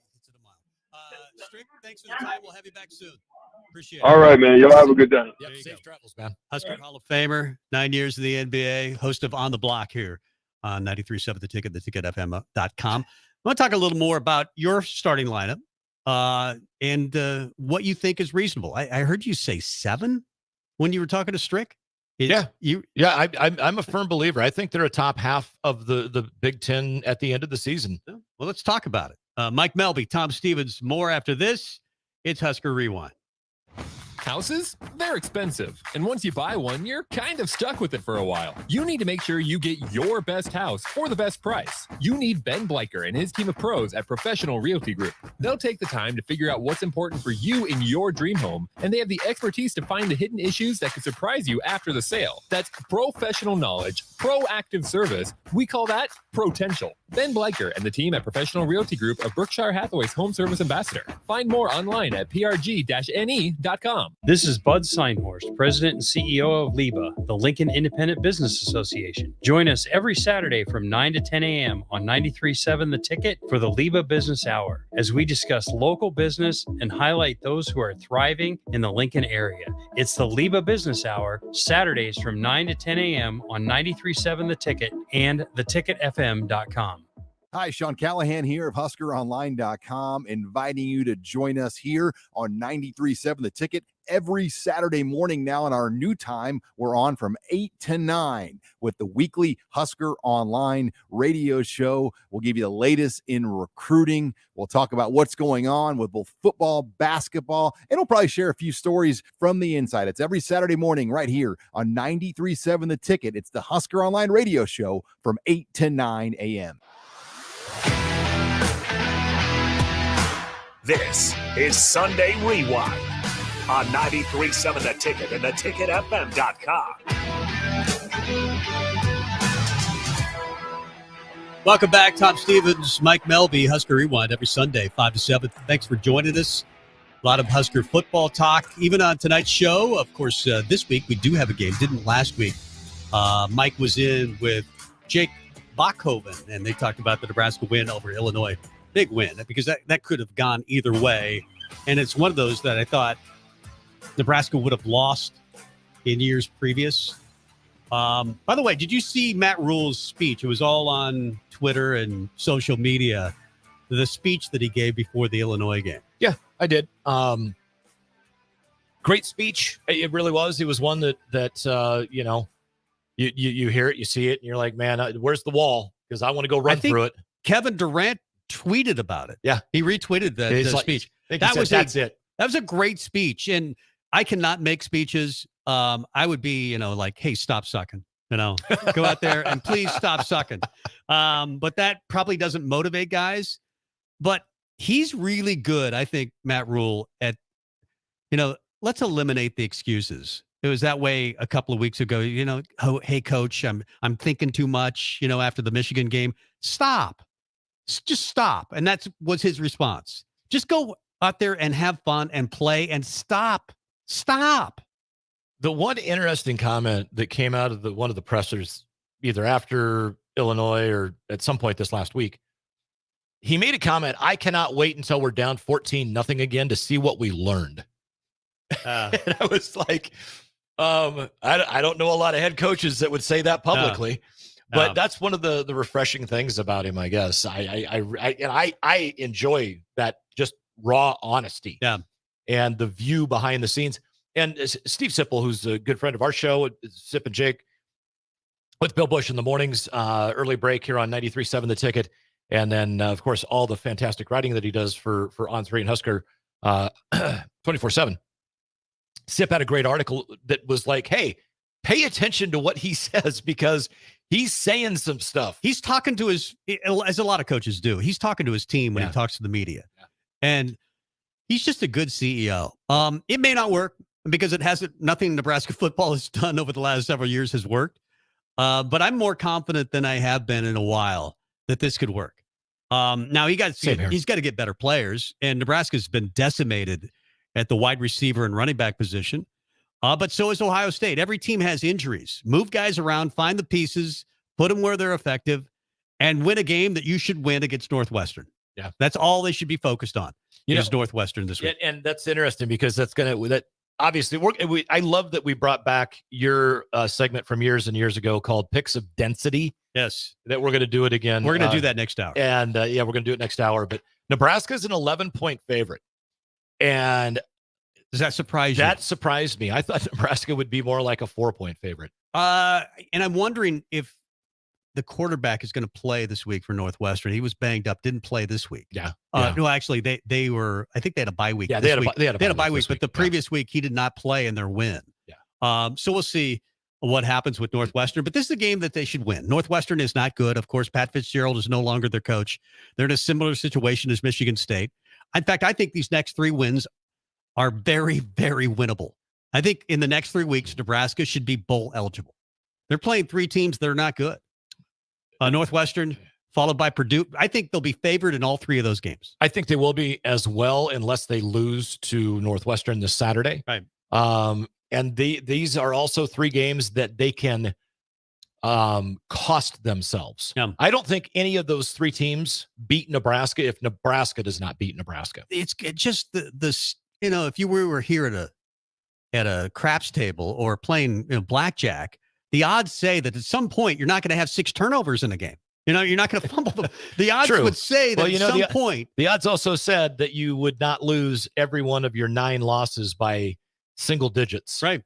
Strick, thanks for the time. We'll have you back soon. Appreciate it. All right, man. Y'all have a good day. Yep, safe travels, man. Husker Hall of Famer, 9 years in the NBA, host of On the Block here on 93.7 The Ticket, theticketfm.com. I want to talk a little more about your starting lineup and what you think is reasonable. I heard you say 7 when you were talking to Strick. I'm a firm believer. I think they're a top half of the Big Ten at the end of the season. Well, let's talk about it. Mike Melby, Tom Stevens, more after this. It's Husker Rewind. Houses? They're expensive. And once you buy one, you're kind of stuck with it for a while. You need to make sure you get your best house for the best price. You need Ben Bleicher and his team of pros at Professional Realty Group. They'll take the time to figure out what's important for you in your dream home, and they have the expertise to find the hidden issues that could surprise you after the sale. That's professional knowledge, proactive service. We call that potential. Ben Bleicher and the team at Professional Realty Group of Berkshire Hathaway's home service ambassador. Find more online at prg-ne.com. This is Bud Seinhorst, President and CEO of LIBA, the Lincoln Independent Business Association. Join us every Saturday from 9 to 10 a.m. on 93.7 The Ticket for the LIBA Business Hour, as we discuss local business and highlight those who are thriving in the Lincoln area. It's the LIBA Business Hour, Saturdays from 9 to 10 a.m. on 93.7 The Ticket and theticketfm.com. Hi, Sean Callahan here of HuskerOnline.com, inviting you to join us here on 93.7 The Ticket every Saturday morning now. In our new time, we're on from 8 to 9 with the weekly Husker Online radio show. We'll give you the latest in recruiting. We'll talk about what's going on with both football, basketball, and we'll probably share a few stories from the inside. It's every Saturday morning right here on 93.7 The Ticket. It's the Husker Online radio show from 8 to 9 a.m. This is Sunday Rewind on 93.7 The Ticket and theticketfm.com. Welcome back. Tom Stevens, Mike Melby, Husker Rewind every Sunday, 5 to 7. Thanks for joining us. A lot of Husker football talk, even on tonight's show. Of course, this week we do have a game. Didn't last week. Mike was in with Jake Bachhoven, and they talked about the Nebraska win over Illinois. Big win, because that could have gone either way. And it's one of those that I thought Nebraska would have lost in years previous. By the way, did you see Matt Rule's speech? It was all on Twitter and social media, the speech that he gave before the Illinois game. Yeah, I did. Great speech. It really was. It was one that you know, you hear it, you see it, and you're like, man, where's the wall? Because I want to go run through it. Kevin Durant tweeted about it. Yeah, he retweeted the speech. That's it. That was a great speech, and I cannot make speeches. I would be, like, hey, stop sucking. Go out there and please stop sucking. But that probably doesn't motivate guys. But he's really good, I think, Matt Rule, at, let's eliminate the excuses. It was that way a couple of weeks ago. Oh, hey, coach, I'm thinking too much. After the Michigan game, stop. Just stop. And that was his response. Just go out there and have fun and play and stop. The one interesting comment that came out of one of the pressers, either after Illinois or at some point this last week, he made a comment, I cannot wait until we're down 14-0 again to see what we learned. And I was like, I don't know a lot of head coaches that would say that publicly. But that's one of the refreshing things about him, I guess. I enjoy that just raw honesty. Yeah. And the view behind the scenes. And Steve Sipple, who's a good friend of our show, Sip and Jake, with Bill Bush in the mornings, early break here on 93.7 The Ticket. And then, of course, all the fantastic writing that he does for On3 and Husker 24/7. Sip had a great article that was like, hey, pay attention to what he says, because He's saying some stuff. He's talking to as a lot of coaches do. He's talking to his team when he talks to the media. Yeah. And he's just a good CEO. It may not work because nothing Nebraska football has done over the last several years has worked. But I'm more confident than I have been in a while that this could work. Now he's got to get better players, and Nebraska's been decimated at the wide receiver and running back position. But so is Ohio State. Every team has injuries. Move guys around, find the pieces, put them where they're effective, and win a game that you should win against Northwestern. Yeah, that's all they should be focused on. Is Northwestern this week. And that's interesting because obviously I love that we brought back your segment from years and years ago called Picks of Density. Yes, that we're going to do it again. We're going to do that next hour. And we're going to do it next hour. But Nebraska's an 11-point favorite, and does that surprise you? That surprised me. I thought Nebraska would be more like a 4-point favorite. And I'm wondering if the quarterback is going to play this week for Northwestern. He was banged up, didn't play this week. Yeah. No, actually, they were. I think they had a bye week. Yeah, they had a bye week. But the previous week he did not play in their win. Yeah. So we'll see what happens with Northwestern. But this is a game that they should win. Northwestern is not good. Of course, Pat Fitzgerald is no longer their coach. They're in a similar situation as Michigan State. In fact, I think these next 3 wins are very, very winnable. I think in the next 3 weeks, Nebraska should be bowl eligible. They're playing 3 teams that are not good. Northwestern, followed by Purdue. I think they'll be favored in all 3 of those games. I think they will be as well, unless they lose to Northwestern this Saturday. Right. And these are also 3 games that they can cost themselves. Yeah. I don't think any of those 3 teams beat Nebraska if Nebraska does not beat Nebraska. It's just this. If you were here at a craps table or playing blackjack, the odds say that at some point you're not going to have 6 turnovers in a game. You're not going to fumble them. The odds would say that at some point. The odds also said that you would not lose every one of your 9 losses by single digits. Right.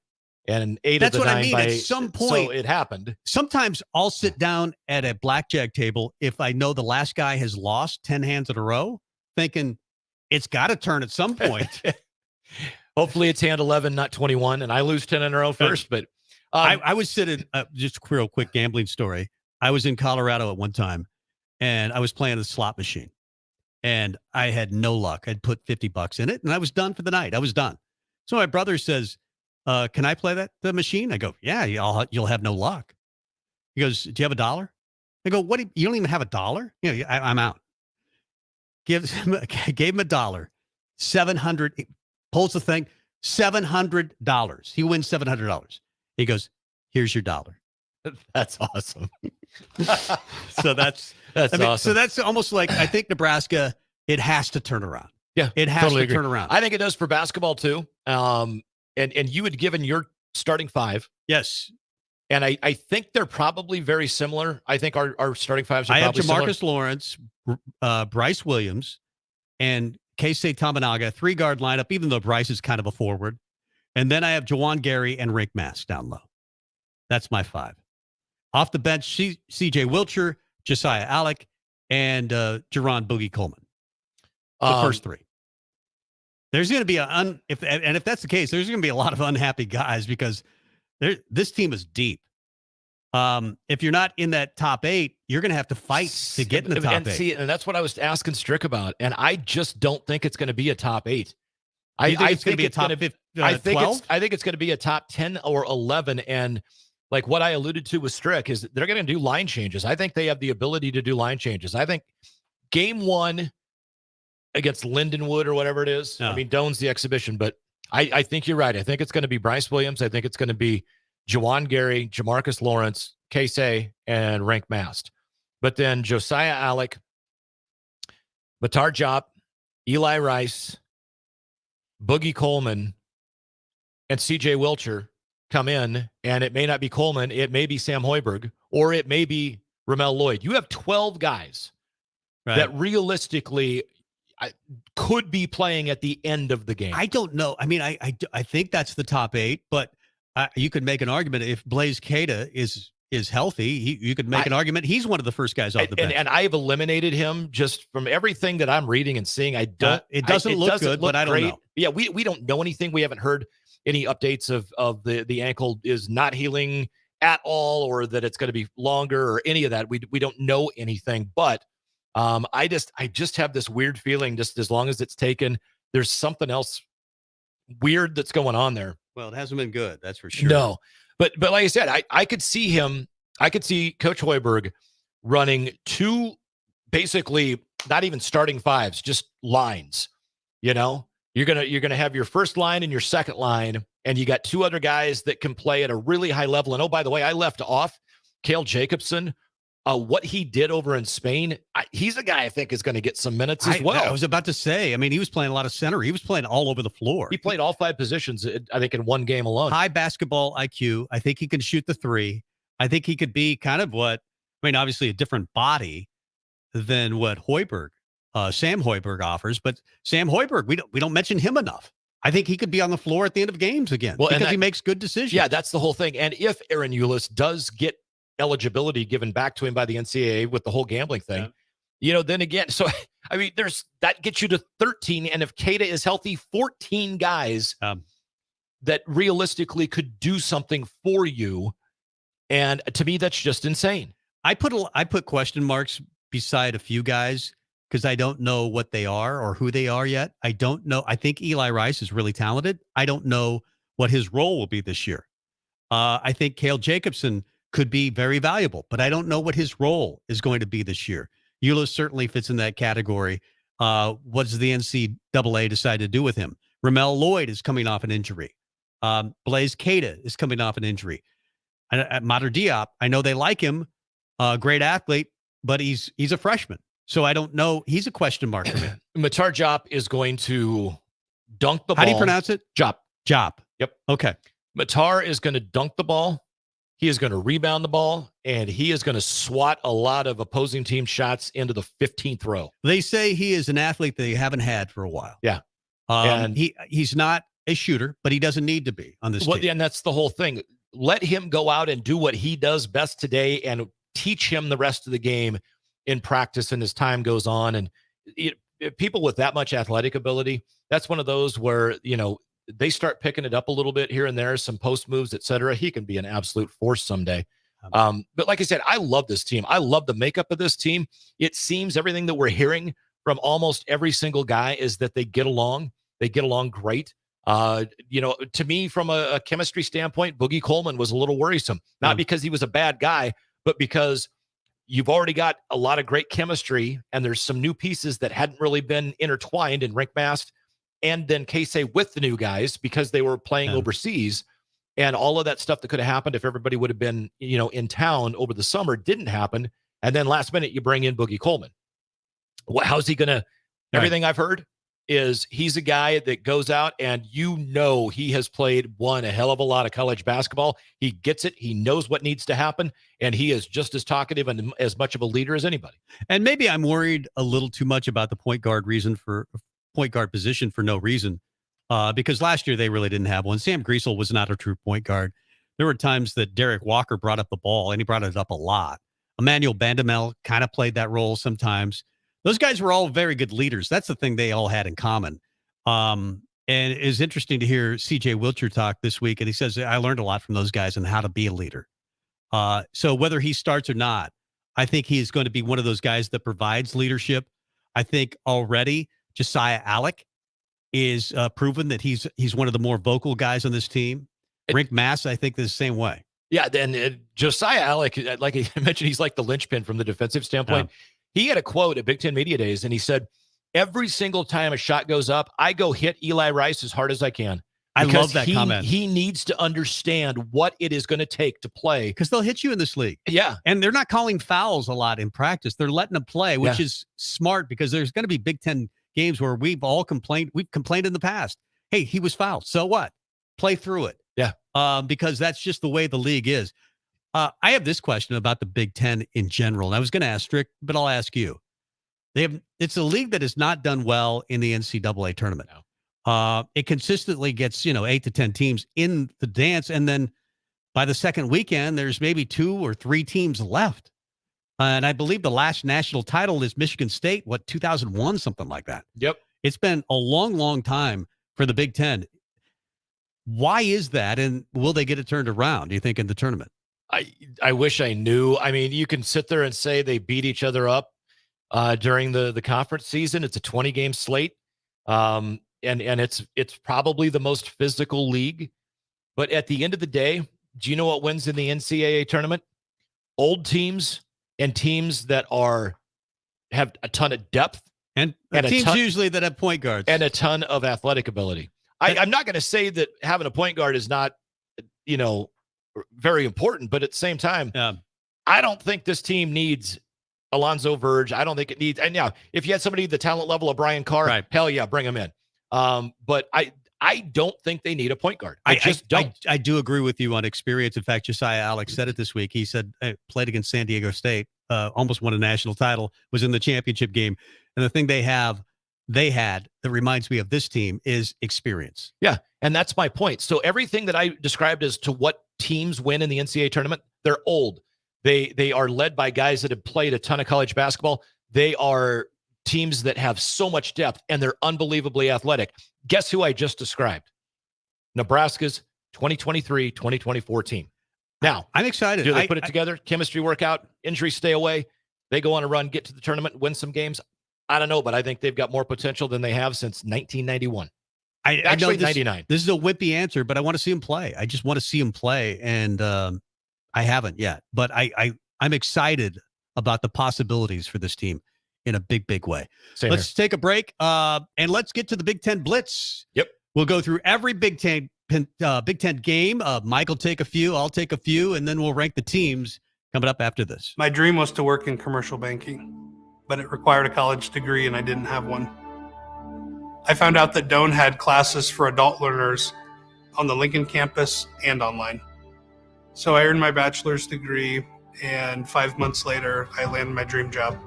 And 8 That's of the what 9 I mean. by, at some point. So it happened. Sometimes I'll sit down at a blackjack table if I know the last guy has lost 10 hands in a row, thinking it's got to turn at some point. Hopefully it's hand 11, not 21, and I lose 10 in a row first. But I was sitting, just a real quick gambling story. I was in Colorado at one time, and I was playing a slot machine, and I had no luck. I'd put $50 in it, and I was done for the night. I was done. So my brother says, can I play the machine? I go, yeah, you'll have no luck. He goes, do you have $1? I go, what? You don't even have $1? I'm out. Gave him $1. 700. Pulls the thing. $700. He wins $700. He goes, here's your $1. That's awesome. So that's awesome. So that's almost like, I think Nebraska, it has to turn around. Yeah, it has totally to turn around. I think it does for basketball too. And you had given your starting 5. Yes. And I think they're probably very similar. I think our starting 5s are I have probably Jamarcus similar. Lawrence, Bryce Williams, and Keisei Tamanaga, 3-guard lineup, even though Bryce is kind of a forward. And then I have Juwan Gary and Rink Mass down low. That's my 5. Off the bench, C.J. Wilcher, Josiah Alec, and Jerron Boogie Coleman. The first 3. There's going to be if that's the case, there's going to be a lot of unhappy guys because this team is deep. If you're not in that top 8, you're going to have to fight to get in the top 8. And that's what I was asking Strick about. And I just don't think it's going to be a top 8. I think it's going to be a top 12? I think it's going to be a top 10 or 11. And like what I alluded to with Strick is they're going to do line changes. I think they have the ability to do line changes. I think game 1 against Lindenwood or whatever it is. No. I mean, Doan's the exhibition, but I think you're right. I think it's going to be Bryce Williams. I think it's going to be Juwan Gary, Jamarcus Lawrence, Keisei, and Rank Mast. But then Josiah Alec, Batar Jop, Eli Rice, Boogie Coleman, and C.J. Wilcher come in, and it may not be Coleman. It may be Sam Hoiberg, or it may be Ramel Lloyd. You have 12 guys that realistically could be playing at the end of the game. I don't know. I mean, I think that's the top 8, but you could make an argument if Blaise Keita is healthy. You could make an argument he's one of the first guys off the bench. And I've eliminated him just from everything that I'm reading and seeing. It doesn't look good, but I don't know. Yeah, we don't know anything. We haven't heard any updates of the ankle is not healing at all, or that it's going to be longer, or any of that. We don't know anything, but I just have this weird feeling. Just as long as it's taken, there's something else weird that's going on there. Well, it hasn't been good, that's for sure. No, but like I said, I could see him. I could see Coach Hoiberg running two, basically not even starting fives, just lines. You're gonna have your first line and your second line, and you got two other guys that can play at a really high level. And oh, by the way, I left off Cale Jacobson. What he did over in Spain, he's a guy I think is going to get some minutes as well. I was about to say, I mean, he was playing a lot of center. He was playing all over the floor. He played all 5 positions, I think, in one game alone. High basketball IQ. I think he can shoot the three. I think he could be kind of obviously a different body than what Sam Hoiberg offers. But Sam Hoiberg, we don't mention him enough. I think he could be on the floor at the end of games again because he makes good decisions. Yeah, that's the whole thing. And if Aaron Eulis does get eligibility given back to him by the NCAA with the whole gambling thing, then again, so I mean, that gets you to 13. And if Keita is healthy, 14 guys that realistically could do something for you. And to me, that's just insane. I put question marks beside a few guys because I don't know what they are or who they are yet. I don't know. I think Eli Rice is really talented. I don't know what his role will be this year. I think Cale Jacobson could be very valuable, but I don't know what his role is going to be this year. Eulis certainly fits in that category. What does the NCAA decide to do with him? Ramel Lloyd is coming off an injury. Blaise Keita is coming off an injury. Mater Diop, I know they like him, great athlete, but he's a freshman. So I don't know. He's a question mark for me. Matar Diop is going to dunk the ball. How do you pronounce it? Diop. Yep. Okay. Matar is going to dunk the ball. He is going to rebound the ball, and he is going to swat a lot of opposing team shots into the 15th row. They say he is an athlete that they haven't had for a while. Yeah. And he's not a shooter, but he doesn't need to be on this team. And that's the whole thing. Let him go out and do what he does best today and teach him the rest of the game in practice and as time goes on. And people with that much athletic ability, that's one of those where, they start picking it up a little bit here and there, some post moves, et cetera. He can be an absolute force someday. But like I said, I love this team. I love the makeup of this team. It seems everything that we're hearing from almost every single guy is that they get along. They get along great. To me, from a chemistry standpoint, Boogie Coleman was a little worrisome, not because he was a bad guy, but because you've already got a lot of great chemistry and there's some new pieces that hadn't really been intertwined in Rinkmast and then Casey with the new guys because they were playing overseas, and all of that stuff that could have happened if everybody would have been, in town over the summer didn't happen. And then last minute you bring in Boogie Coleman. How's he going to, everything I've heard is he's a guy that goes out and he has played a hell of a lot of college basketball. He gets it. He knows what needs to happen. And he is just as talkative and as much of a leader as anybody. And maybe I'm worried a little too much about the point guard position for no reason, because last year they really didn't have one. Sam Griesel was not a true point guard. There were times that Derek Walker brought up the ball, and he brought it up a lot. Emmanuel Bandamel kind of played that role sometimes. Those guys were all very good leaders. That's the thing they all had in common. And it's interesting to hear CJ Wilcher talk this week, and he says, I learned a lot from those guys on how to be a leader. So whether he starts or not, I think he's going to be one of those guys that provides leadership. I think already Josiah Alec is proven that he's one of the more vocal guys on this team. Rink Mass, I think, is the same way. Yeah, then Josiah Alec, like I mentioned, he's like the linchpin from the defensive standpoint. He had a quote at Big Ten Media Days, and he said, every single time a shot goes up, I go hit Eli Rice as hard as I can. I love that comment. He needs to understand what it is going to take to play. Because they'll hit you in this league. Yeah. And they're not calling fouls a lot in practice. They're letting them play, which is smart because there's going to be Big Ten games where we've complained in the past. Hey, he was fouled. So what? Play through it. Yeah. Because that's just the way the league is. I have this question about the Big Ten in general. And I was going to ask Strick, but I'll ask you. It's a league that has not done well in the NCAA tournament. No. It consistently gets, 8 to 10 teams in the dance. And then by the second weekend, there's maybe 2 or 3 teams left. And I believe the last national title is Michigan State, 2001, something like that. Yep. It's been a long, long time for the Big Ten. Why is that? And will they get it turned around, do you think, in the tournament? I wish I knew. I mean, you can sit there and say they beat each other up during the conference season. It's a 20-game slate, and it's probably the most physical league. But at the end of the day, do you know what wins in the NCAA tournament? Old teams and teams that have a ton of depth and teams usually that have point guards and a ton of athletic ability. I'm not going to say that having a point guard is not, very important, but at the same time, I don't think this team needs Alonzo Verge. I don't think it needs. And now, if you had somebody the talent level of Brian Carr, hell yeah, bring him in. But I don't think they need a point guard. I just don't. I do agree with you on experience. In fact, Josiah Alex said it this week. He said played against San Diego State, almost won a national title, was in the championship game. And the thing they had that reminds me of this team is experience. Yeah, and that's my point. So everything that I described as to what teams win in the NCAA tournament, they're old. They are led by guys that have played a ton of college basketball. They are teams that have so much depth, and they're unbelievably athletic. Guess who I just described? Nebraska's 2023-2024 team. Now, I'm excited. Do they put it together? Chemistry workout, injuries stay away. They go on a run, get to the tournament, win some games. I don't know, but I think they've got more potential than they have since 1991. Actually, 99. This is a whippy answer, but I want to see him play. I just want to see him play, and I haven't yet. But I'm excited about the possibilities for this team in a big, big way. Let's take a break, and let's get to the Big Ten Blitz. Yep. We'll go through every Big Ten game. Mike will take a few, I'll take a few, and then we'll rank the teams coming up after this. My dream was to work in commercial banking, but it required a college degree, and I didn't have one. I found out that Doane had classes for adult learners on the Lincoln campus and online. So I earned my bachelor's degree, and 5 months later, I landed my dream job.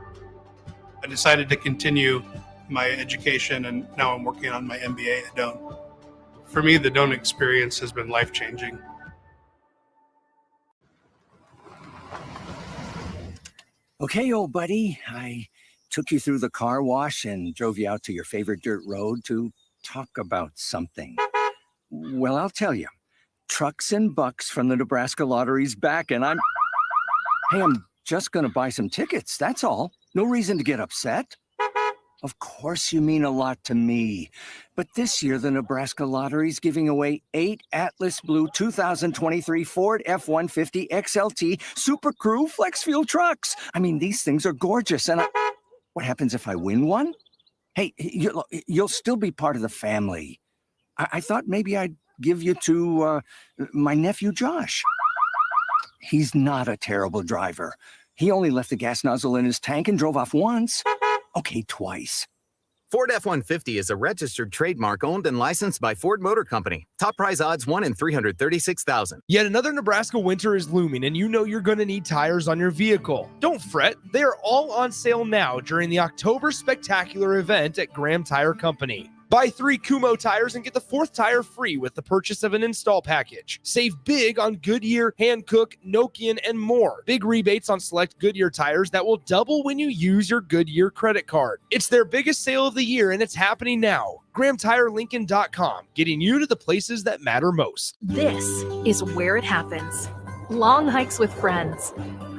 I decided to continue my education, and now I'm working on my MBA at Doane. For me, the Doane experience has been life-changing. Okay, old buddy, I took you through the car wash and drove you out to your favorite dirt road to talk about something. Well, I'll tell you. Trucks and Bucks from the Nebraska Lottery's back, and I'm just going to buy some tickets, that's all. No reason to get upset. Of course you mean a lot to me. But this year, the Nebraska Lottery's giving away 8 Atlas Blue 2023 Ford F-150 XLT Super Crew Flex Fuel trucks. I mean, these things are gorgeous, and what happens if I win one? Hey, you'll still be part of the family. I thought maybe I'd give you to my nephew, Josh. He's not a terrible driver. He only left the gas nozzle in his tank and drove off once. Okay, twice. Ford F-150 is a registered trademark owned and licensed by Ford Motor Company. Top prize odds 1 in 336,000. Yet another Nebraska winter is looming, and you know you're going to need tires on your vehicle. Don't fret. They are all on sale now during the October Spectacular event at Graham Tire Company. Buy 3 Kumho tires and get the 4th tire free with the purchase of an install package. Save big on Goodyear, Hankook, Nokian, and more. Big rebates on select Goodyear tires that will double when you use your Goodyear credit card. It's their biggest sale of the year, and it's happening now. GrahamTireLincoln.com, getting you to the places that matter most. This is where it happens. Long hikes with friends,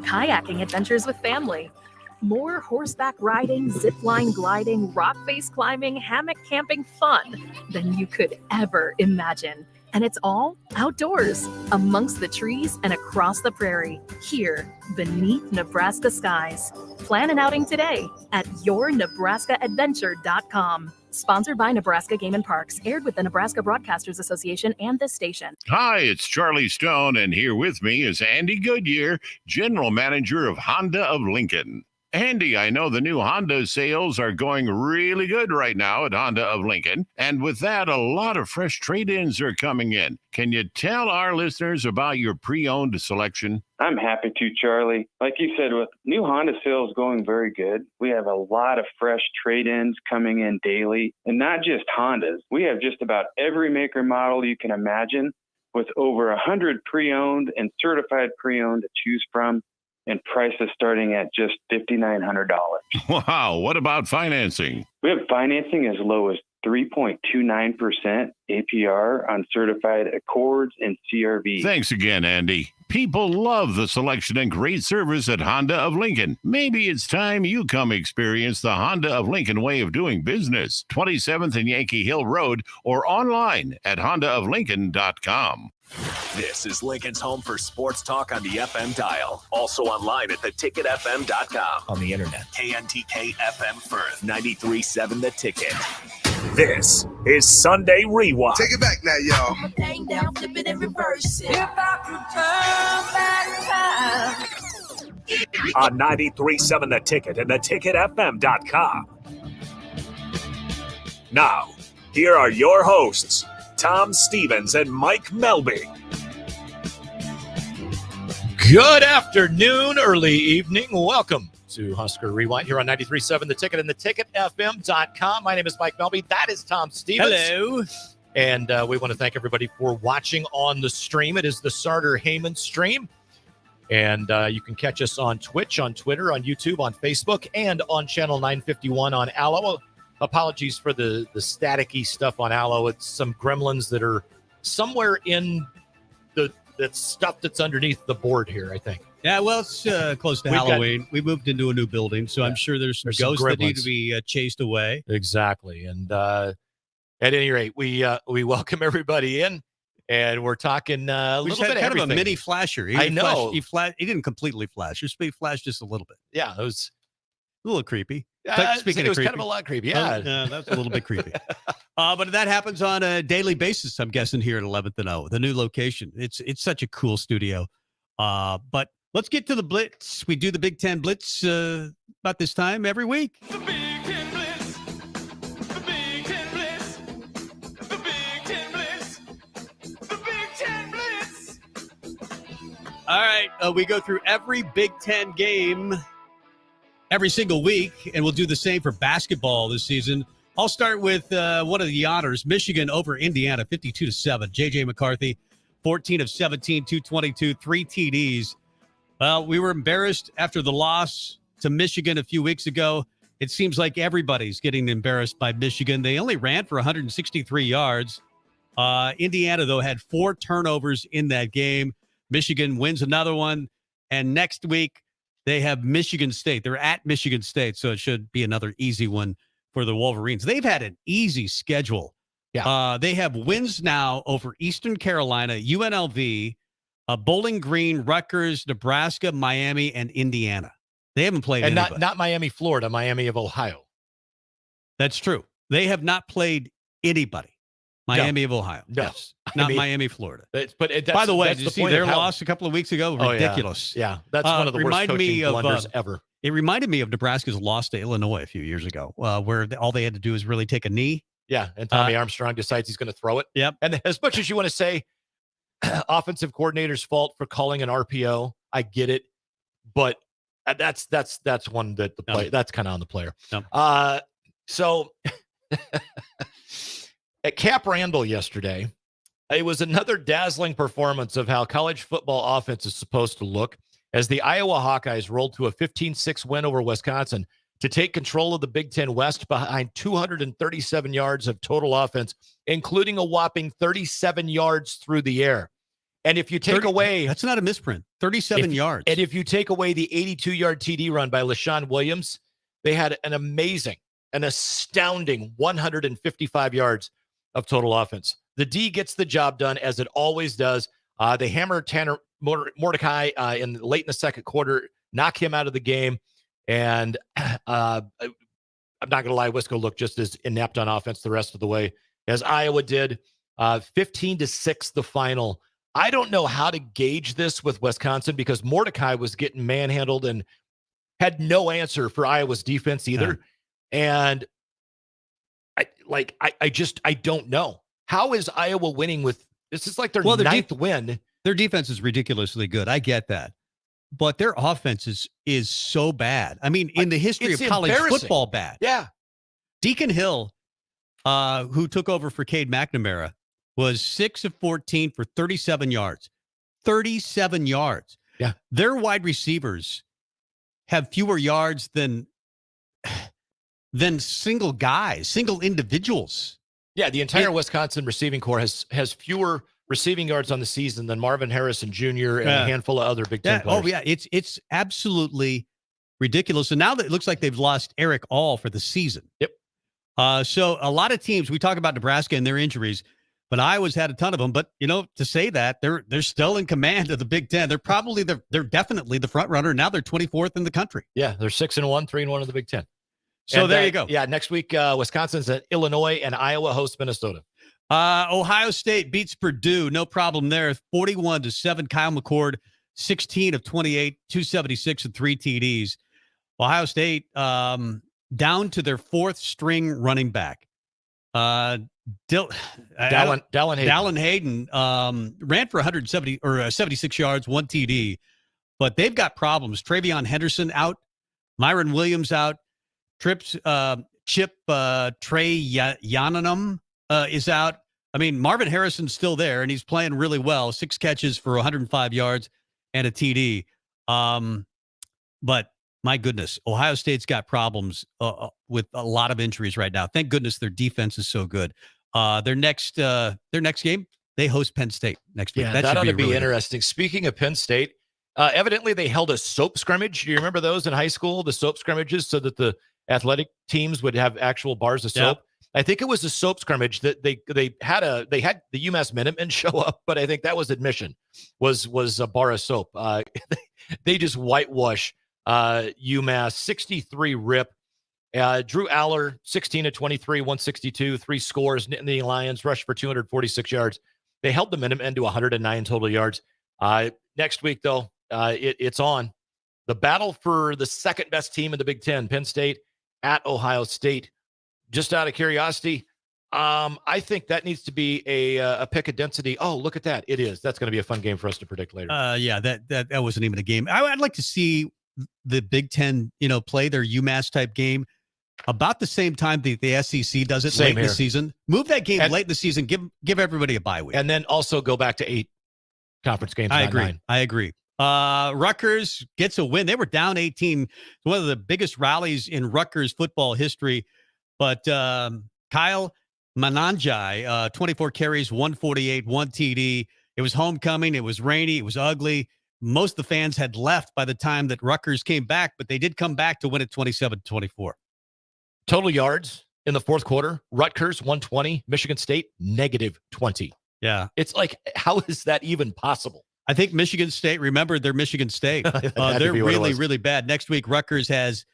kayaking adventures with family, more horseback riding, zipline gliding, rock face climbing, hammock camping fun than you could ever imagine. And it's all outdoors, amongst the trees and across the prairie, here beneath Nebraska skies. Plan an outing today at yournebraskaadventure.com. Sponsored by Nebraska Game and Parks, aired with the Nebraska Broadcasters Association and this station. Hi, it's Charlie Stone, and here with me is Andy Goodyear, General Manager of Honda of Lincoln. Andy, I know the new Honda sales are going really good right now at Honda of Lincoln. And with that, a lot of fresh trade-ins are coming in. Can you tell our listeners about your pre-owned selection? I'm happy to, Charlie. Like you said, with new Honda sales going very good, we have a lot of fresh trade-ins coming in daily. And not just Hondas. We have just about every maker model you can imagine, with over 100 pre-owned and certified pre-owned to choose from, and prices starting at just $5,900. Wow. What about financing? We have financing as low as 3.29% APR on certified Accords and CRV. Thanks again, Andy. People love the selection and great service at Honda of Lincoln. Maybe it's time you come experience the Honda of Lincoln way of doing business. 27th and Yankee Hill Road or online at hondaoflincoln.com. This is Lincoln's home for sports talk on the FM dial. Also online at theticketfm.com. On the internet. KNTK FM Firth, 93.7 The Ticket. This is Sunday Rewind. Take it back now, y'all. Hang down, flip it and reverse it. If I could turn back time. On 93.7 The Ticket and theticketfm.com. Now, here are your hosts, Tom Stevens and Mike Melby. Good afternoon, early evening. Welcome to Husker Rewind here on 93.7 The Ticket and theticketfm.com. My name is Mike Melby. That is Tom Stevens. Hello. And we want to thank everybody for watching on the stream. It is the Sartor Heyman stream. And you can catch us on Twitch, on Twitter, on YouTube, on Facebook, and on Channel 951 on Allo. Apologies for the staticky stuff on Allo. It's some gremlins that are somewhere in that stuff that's underneath the board here, I think. Yeah, well, it's close to Halloween. We moved into a new building, so I'm sure there's some ghosts that need to be chased away. Exactly. And at any rate, we welcome everybody in, and we're talking a little bit of kind everything. of a mini flasher. I know. He didn't completely flash. He flashed just a little bit. Yeah, it was a little creepy. Speaking of creepy. Kind of a lot creepy. Yeah. That's a little bit creepy. But that happens on a daily basis, I'm guessing, here at 11th and O, the new location. It's such a cool studio. But let's get to the Blitz. We do the Big Ten Blitz about this time every week. The Big Ten Blitz. The Big Ten Blitz. The Big Ten Blitz. The Big Ten Blitz. All right. We go through every Big Ten game every single week, and we'll do the same for basketball this season. I'll start with one of the honors. Michigan over Indiana, 52-7. J.J. McCarthy, 14 of 17, 222, 3 TDs. Well, we were embarrassed after the loss to Michigan a few weeks ago. It seems like everybody's getting embarrassed by Michigan. They only ran for 163 yards. Indiana, though, had 4 turnovers in that game. Michigan wins another one. And next week, they have Michigan State. They're at Michigan State, so it should be another easy one for the Wolverines. They've had an easy schedule. Yeah. They have wins now over Eastern Carolina, UNLV, Bowling Green, Rutgers, Nebraska, Miami, and Indiana. They haven't played and anybody. not Miami, Florida, Miami of Ohio. That's true. They have not played anybody. Miami of Ohio. No. Yes. Not Miami, Florida. By the way, did you see their loss a couple of weeks ago? Ridiculous. Yeah, that's one of the worst coaching blunders ever. It reminded me of Nebraska's loss to Illinois a few years ago, where all they had to do is really take a knee. Yeah, and Tommy Armstrong decides he's going to throw it. Yep. And as much as you want to say offensive coordinator's fault for calling an RPO, I get it, but that's one that the play that's kind of on the player. So at Cap Randall yesterday, it was another dazzling performance of how college football offense is supposed to look as the Iowa Hawkeyes rolled to a 15-6 win over Wisconsin to take control of the Big Ten West behind 237 yards of total offense, including a whopping 37 yards through the air. And if you take away... That's not a misprint. 37 yards. And if you take away the 82-yard TD run by LaShawn Williams, they had an astounding 155 yards of total offense. The D gets the job done, as it always does. They hammer Tanner Mordecai late in the second quarter, knock him out of the game. And I'm not going to lie, Wisco looked just as inept on offense the rest of the way as Iowa did. 15-6 the final. I don't know how to gauge this with Wisconsin because Mordecai was getting manhandled and had no answer for Iowa's defense either. Yeah. And I don't know. How is Iowa winning with this? Is like their ninth win. Their defense is ridiculously good. I get that. But their offense is so bad. I mean, in the history of college football, bad. Yeah. Deacon Hill, who took over for Cade McNamara, was 6 of 14 for 37 yards. 37 yards. Yeah. Their wide receivers have fewer yards than single guys, single individuals. Yeah, the entire Wisconsin receiving corps has fewer receiving yards on the season than Marvin Harrison Jr. and a handful of other Big Ten players. Oh, yeah. It's absolutely ridiculous. And now that it looks like they've lost Eric All for the season. Yep. So a lot of teams, we talk about Nebraska and their injuries, but Iowa's had a ton of them. But, to say that, they're still in command of the Big Ten. They're definitely the front runner. Now they're 24th in the country. Yeah, they're 6-1, 3-1 in the Big Ten. So there you go. Yeah, next week, Wisconsin's at Illinois, and Iowa hosts Minnesota. Ohio State beats Purdue. No problem there. 41-7. Kyle McCord, 16 of 28, 276 and 3 TDs. Ohio State down to their fourth string running back. Dallin Hayden ran for 170 or 76 yards, 1 TD, but they've got problems. Travion Henderson out, Myron Williams out, Chip Trey Yananum is out. I mean, Marvin Harrison's still there, and he's playing really well. 6 catches for 105 yards and a TD. But my goodness, Ohio State's got problems with a lot of injuries right now. Thank goodness their defense is so good. Their next game, they host Penn State next week. Yeah, that ought to be really interesting. Speaking of Penn State, evidently they held a soap scrimmage. Do you remember those in high school, the soap scrimmages, so that the athletic teams would have actual bars of soap? I think it was a soap scrimmage that they had the UMass Minutemen show up, but I think that was admission, was a bar of soap. They just whitewash UMass 63 rip. Drew Aller, 16 of 23, 162, 3 scores. Nittany Lions rushed for 246 yards. They held the Minutemen to 109 total yards. Next week, though, it's on. The battle for the second best team in the Big Ten, Penn State at Ohio State. Just out of curiosity, I think that needs to be a pick of density. Oh, look at that. It is. That's going to be a fun game for us to predict later. Yeah, that wasn't even a game. I'd like to see the Big Ten, play their UMass type game about the same time the SEC does it late in the season. Move that game late in the season. Give everybody a bye week. And then also go back to 8 conference games. I agree. Rutgers gets a win. They were down 18. One of the biggest rallies in Rutgers football history. But Kyle Mananjai, 24 carries, 148, 1 TD. It was homecoming. It was rainy. It was ugly. Most of the fans had left by the time that Rutgers came back, but they did come back to win it 27-24. Total yards in the fourth quarter, Rutgers 120, Michigan State -20. Yeah. It's like, how is that even possible? I think Michigan State, remember, they're Michigan State. They're really, really bad. Next week, Rutgers has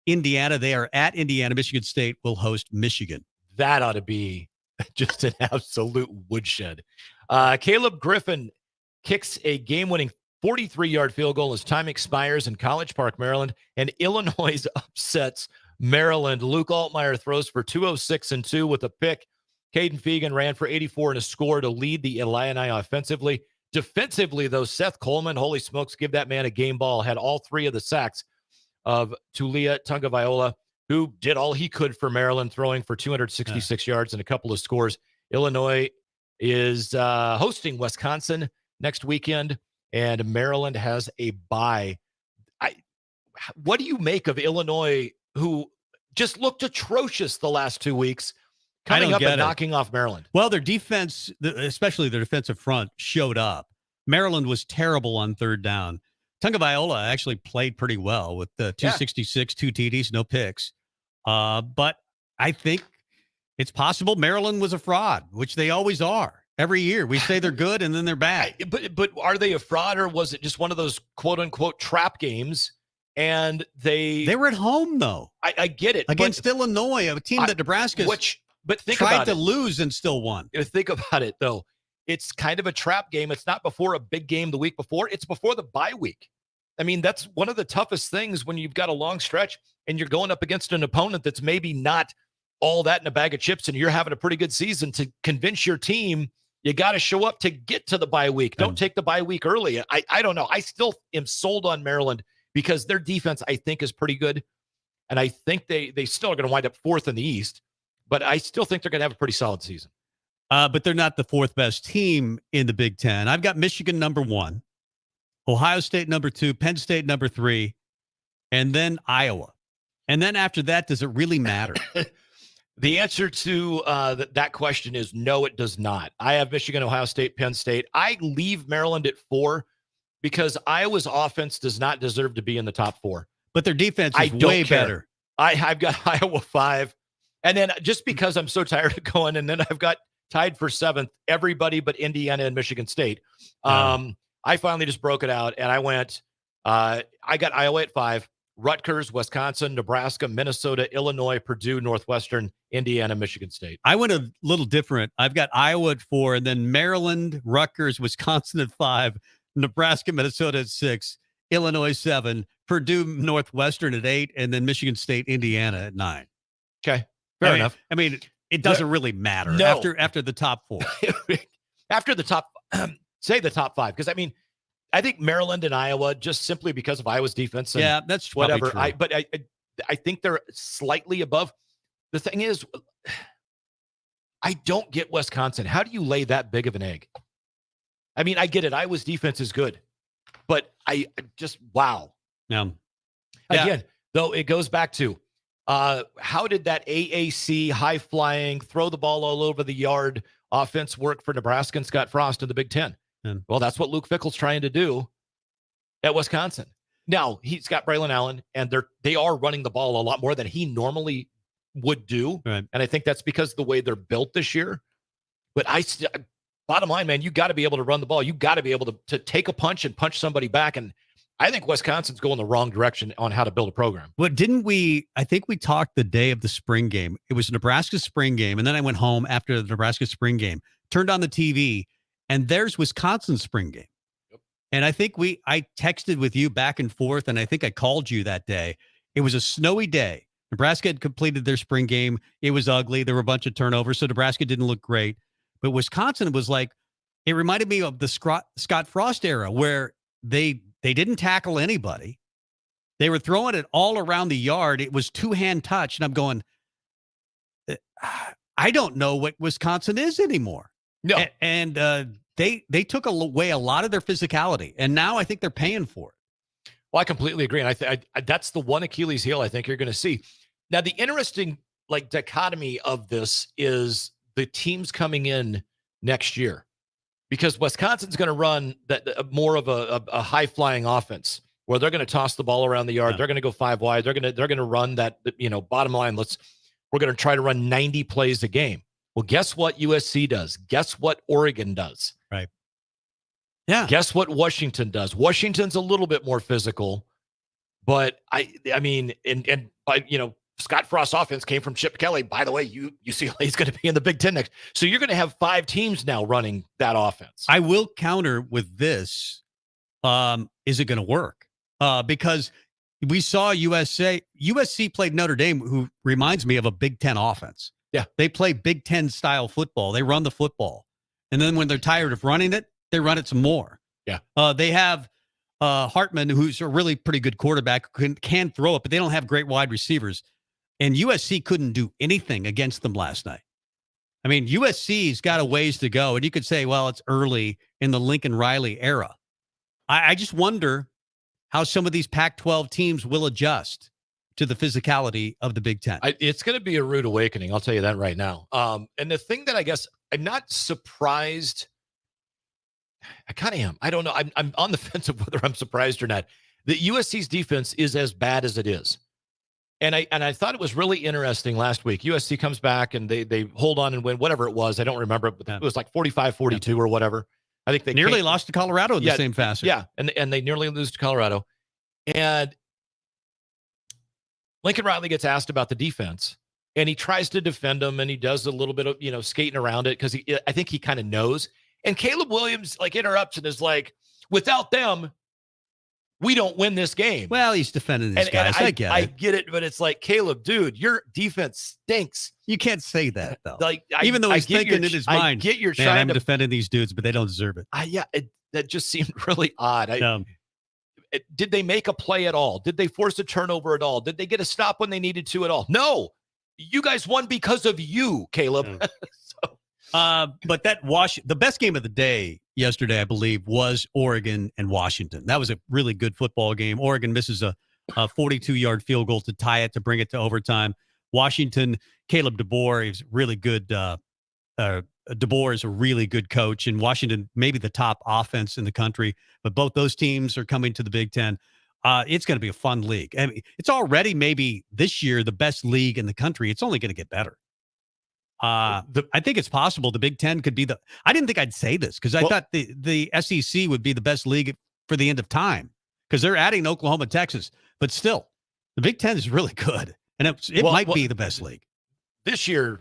Indiana. They are at Indiana. Michigan State will host Michigan. That ought to be just an absolute woodshed. Caleb Griffin kicks a game-winning 43-yard field goal as time expires in College Park, Maryland, and Illinois upsets Maryland. Luke Altmaier throws for 206 and 2 with a pick. Caden Fegan ran for 84 and a score to lead the Illini offensively. Defensively, though, Seth Coleman, holy smokes, give that man a game ball, had all 3 of the sacks of Tulia Tagovailoa, who did all he could for Maryland, throwing for 266 yards and a couple of scores. Illinois is hosting Wisconsin next weekend, and Maryland has a bye. What do you make of Illinois, who just looked atrocious the last 2 weeks, coming up and knocking off Maryland? Well, their defense, especially their defensive front, showed up. Maryland was terrible on third down. Tagovailoa actually played pretty well with the 266, 2 TDs, no picks. But I think it's possible Maryland was a fraud, which they always are. Every year we say they're good and then they're bad. But are they a fraud, or was it just one of those quote unquote trap games? And they were at home though. I get it against Illinois, a team that Nebraska tried to lose and still won. Think about it though. It's kind of a trap game. It's not before a big game the week before. It's before the bye week. I mean, that's one of the toughest things when you've got a long stretch and you're going up against an opponent that's maybe not all that in a bag of chips and you're having a pretty good season. To convince your team, you got to show up to get to the bye week. Don't take the bye week early. I don't know. I still am sold on Maryland because their defense, I think, is pretty good. And I think they still are going to wind up 4th in the East, but I still think they're going to have a pretty solid season. But they're not the 4th best team in the Big Ten. I've got Michigan number 1, Ohio State number 2, Penn State number 3, and then Iowa. And then after that, does it really matter? The answer to that question is no, it does not. I have Michigan, Ohio State, Penn State. I leave Maryland at 4 because Iowa's offense does not deserve to be in the top 4. But their defense is don't way care. better. I've got Iowa 5. And then just because I'm so tired of going, and then I've got tied for 7th, everybody but Indiana and Michigan State. I finally just broke it out, and I went, I got Iowa at 5, Rutgers, Wisconsin, Nebraska, Minnesota, Illinois, Purdue, Northwestern, Indiana, Michigan State. I went a little different. I've got Iowa at 4, and then Maryland, Rutgers, Wisconsin at 5, Nebraska, Minnesota at 6, Illinois 7, Purdue, Northwestern at 8, and then Michigan State, Indiana at 9. Okay, fair enough. I mean, it doesn't really matter after the top 4. After the top, say the top 5, because I mean, I think Maryland and Iowa, just simply because of Iowa's defense. And that's whatever. true. But I think they're slightly above. The thing is, I don't get Wisconsin. How do you lay that big of an egg? I mean, I get it. Iowa's defense is good, but I just, wow. Again, though, it goes back to how did that AAC high flying, throw the ball all over the yard offense work for Nebraska and Scott Frost in the Big Ten? Well, that's what Luke Fickell's trying to do at Wisconsin. Now, he's got Braylon Allen, and they are running the ball a lot more than he normally would do. Right. And I think that's because of the way they're built this year. But bottom line, man, you got to be able to run the ball. You got to be able to take a punch and punch somebody back. And I think Wisconsin's going the wrong direction on how to build a program. Well, I think we talked the day of the spring game. It was Nebraska's spring game. And then I went home after the Nebraska spring game, turned on the TV, and there's Wisconsin's spring game. Yep. And I think I texted with you back and forth, and I think I called you that day. It was a snowy day. Nebraska had completed their spring game. It was ugly. There were a bunch of turnovers, so Nebraska didn't look great. But Wisconsin was like, it reminded me of the Scott Frost era where they didn't tackle anybody. They were throwing it all around the yard. It was two-hand touch, and I'm going, I don't know what Wisconsin is anymore. No. And they took away a lot of their physicality, and now I think they're paying for it. Well, I completely agree, and I that's the one Achilles heel I think you're going to see. Now, the interesting dichotomy of this is the teams coming in next year, because Wisconsin's going to run more of a high flying offense where they're going to toss the ball around the yard. Yeah. They're going to go 5 wide. They're going to run that. Bottom line, we're going to try to run 90 plays a game. Well, guess what USC does? Guess what Oregon does? Right. Yeah. Guess what Washington does? Washington's a little bit more physical, but I mean, Scott Frost's offense came from Chip Kelly. By the way, UCLA is going to be in the Big Ten next. So you're going to have 5 teams now running that offense. I will counter with this. Is it going to work? Because we saw USC played Notre Dame, who reminds me of a Big Ten offense. Yeah. They play Big Ten style football. They run the football. And then when they're tired of running it, they run it some more. Yeah. They have Hartman, who's a really pretty good quarterback, can throw it, but they don't have great wide receivers. And USC couldn't do anything against them last night. I mean, USC's got a ways to go. And you could say, well, it's early in the Lincoln Riley era. I just wonder how some of these Pac-12 teams will adjust to the physicality of the Big Ten. It's going to be a rude awakening. I'll tell you that right now. And the thing that I guess I'm not surprised. I kind of am. I don't know. I'm on the fence of whether I'm surprised or not. The USC's defense is as bad as it is. And I thought it was really interesting last week. USC comes back and they hold on and win whatever it was. I don't remember, but it was like 45-42 or whatever. I think they nearly lost to Colorado in the same fashion. Yeah, and they nearly lose to Colorado. And Lincoln Riley gets asked about the defense, and he tries to defend them, and he does a little bit of skating around it because I think he kind of knows. And Caleb Williams interrupts and is like, "Without them, we don't win this game." Well, he's defending these guys. I get it, but it's like, Caleb, dude, your defense stinks. You can't say that though. Even though he's thinking in his mind, I get you're man, I'm defending these dudes, but they don't deserve it. That just seemed really odd. Did they make a play at all? Did they force a turnover at all? Did they get a stop when they needed to at all? No. You guys won because of you, Caleb. But the best game of the day yesterday, I believe, was Oregon and Washington. That was a really good football game. Oregon misses a 42-yard field goal to tie it, to bring it to overtime. Washington, Caleb DeBoer is really good. DeBoer is a really good coach, and Washington maybe the top offense in the country. But both those teams are coming to the Big Ten. It's going to be a fun league. I mean, it's already maybe this year the best league in the country. It's only going to get better. I think it's possible the Big Ten could be the. I didn't think I'd say this because I thought the SEC would be the best league for the end of time because they're adding Oklahoma, Texas, but still, the Big Ten is really good, and it might be the best league this year.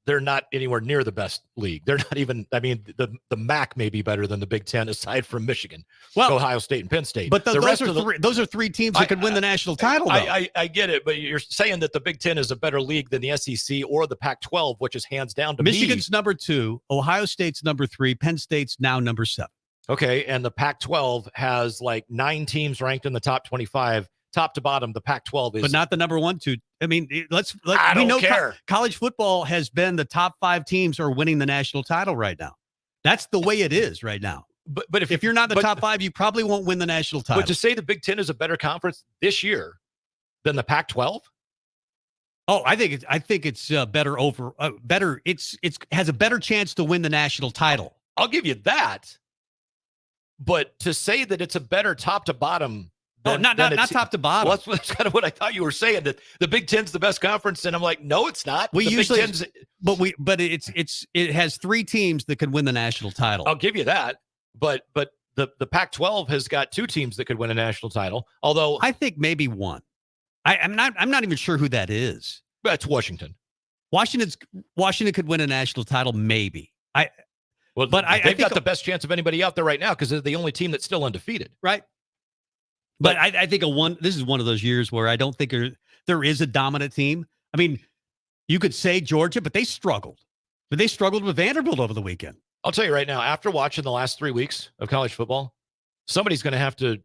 They're not anywhere near the best league. They're not even. I mean, the MAC may be better than the Big Ten aside from Michigan, Ohio State, and Penn State. But those are three teams that could win the national title. I get it, but you're saying that the Big Ten is a better league than the SEC or the Pac-12, which is hands down to Michigan's number 2, Ohio State's number 3, Penn State's now number 7. Okay, and the Pac-12 has like 9 teams ranked in the top 25. Top to bottom, the Pac-12 is, but not the number 1, 2. I mean, I don't care. College football has been the top 5 teams are winning the national title right now. That's the way it is right now. But if you're not in the top 5, you probably won't win the national title. But to say the Big Ten is a better conference this year than the Pac-12? Oh, I think it's better over better. It's has a better chance to win the national title. I'll give you that. But to say that it's a better top to bottom. Not top to bottom. Well, that's kind of what I thought you were saying, that the Big Ten's the best conference, and I'm like, no, it's not. But it has 3 teams that could win the national title. I'll give you that. But the Pac-12 has got 2 teams that could win a national title. Although I think maybe one. I'm not even sure who that is. That's Washington. Washington could win a national title, maybe. They've got the best chance of anybody out there right now because they're the only team that's still undefeated. Right. But I think this is one of those years where I don't think there is a dominant team. I mean, you could say Georgia, but they struggled. But they struggled with Vanderbilt over the weekend. I'll tell you right now, after watching the last 3 weeks of college football, somebody's going to have to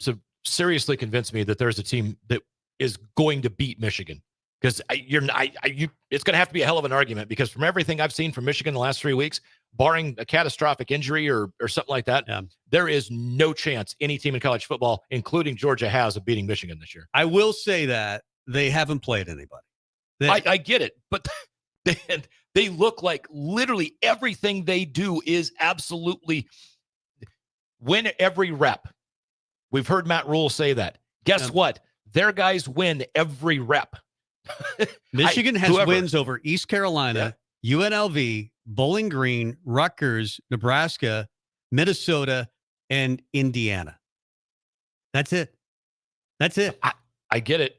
seriously convince me that there's a team that is going to beat Michigan. Because it's going to have to be a hell of an argument, because from everything I've seen from Michigan the last 3 weeks, barring a catastrophic injury or something like that, there is no chance any team in college football, including Georgia, has of beating Michigan this year. I will say that they haven't played anybody. I get it, but they look like literally everything they do is absolutely win every rep. We've heard Matt Rule say that. Guess what? Their guys win every rep. Michigan has wins over East Carolina, UNLV, Bowling Green, Rutgers, Nebraska, Minnesota, and Indiana. That's it. I get it.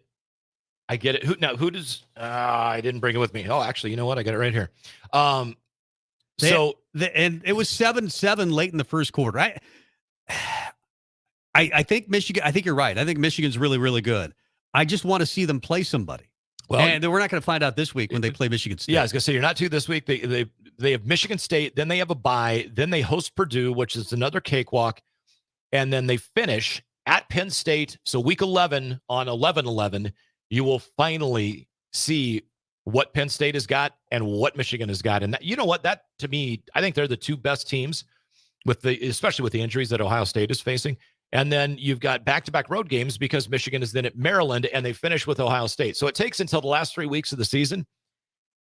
Who does? I didn't bring it with me. Oh, actually, you know what? I got it right here. And it was 7-7 late in the first quarter. I think Michigan. I think you're right. I think Michigan's really, really good. I just want to see them play somebody. Well, and we're not going to find out this week when they play Michigan State. Yeah, I was going to say, you're not to this week. They have Michigan State, then they have a bye, then they host Purdue, which is another cakewalk, and then they finish at Penn State. So week 11 on 11-11, you will finally see what Penn State has got and what Michigan has got. And that, you know what? That, to me, I think they're the 2 best teams, especially with the injuries that Ohio State is facing. And then you've got back-to-back road games because Michigan is then at Maryland, and they finish with Ohio State. So it takes until the last 3 weeks of the season,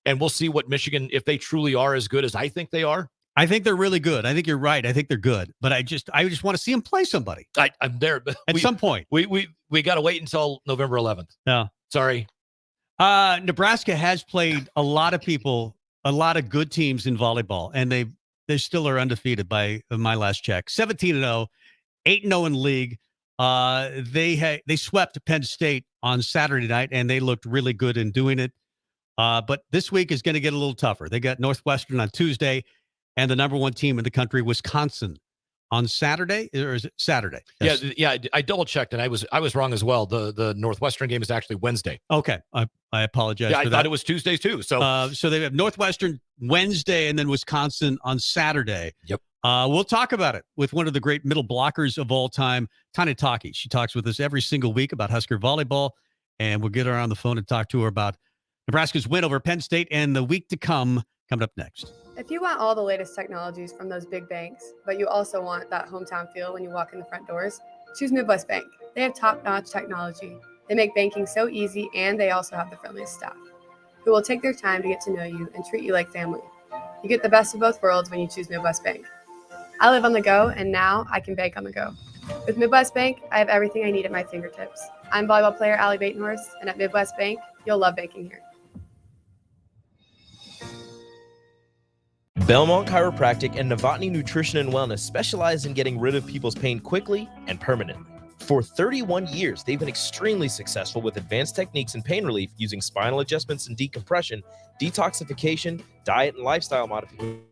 and we'll see what Michigan, if they truly are as good as I think they are. I think they're really good. I think you're right. I think they're good. But I just want to see them play somebody. I'm there. But at some point. We got to wait until November 11th. No. Sorry. Nebraska has played a lot of people, a lot of good teams in volleyball, and they still are undefeated by my last check. 17-0. 8-0 in league. They swept Penn State on Saturday night, and they looked really good in doing it. But this week is going to get a little tougher. They got Northwestern on Tuesday, and the number 1 team in the country, Wisconsin, on Saturday. Or is it Saturday? Yes. Yeah. I double checked, and I was wrong as well. The Northwestern game is actually Wednesday. Okay, I apologize. Yeah, for I thought it was Tuesday too. So they have Northwestern Wednesday, and then Wisconsin on Saturday. Yep. We'll talk about it with one of the great middle blockers of all time, Tanya Taki. She talks with us every single week about Husker volleyball, and we'll get her on the phone and talk to her about Nebraska's win over Penn State and the week to come, coming up next. If you want all the latest technologies from those big banks, but you also want that hometown feel when you walk in the front doors, choose Midwest Bank. They have top-notch technology. They make banking so easy, and they also have the friendliest staff. who will take their time to get to know you and treat you like family. You get the best of both worlds when you choose Midwest Bank. I live on the go, and now I can bank on the go. With Midwest Bank, I have everything I need at my fingertips. I'm volleyball player Allie Batenhorst, and at Midwest Bank, you'll love banking here. Belmont Chiropractic and Novotny Nutrition and Wellness specialize in getting rid of people's pain quickly and permanently. For 31 years, they've been extremely successful with advanced techniques in pain relief using spinal adjustments and decompression, detoxification, diet and lifestyle modification,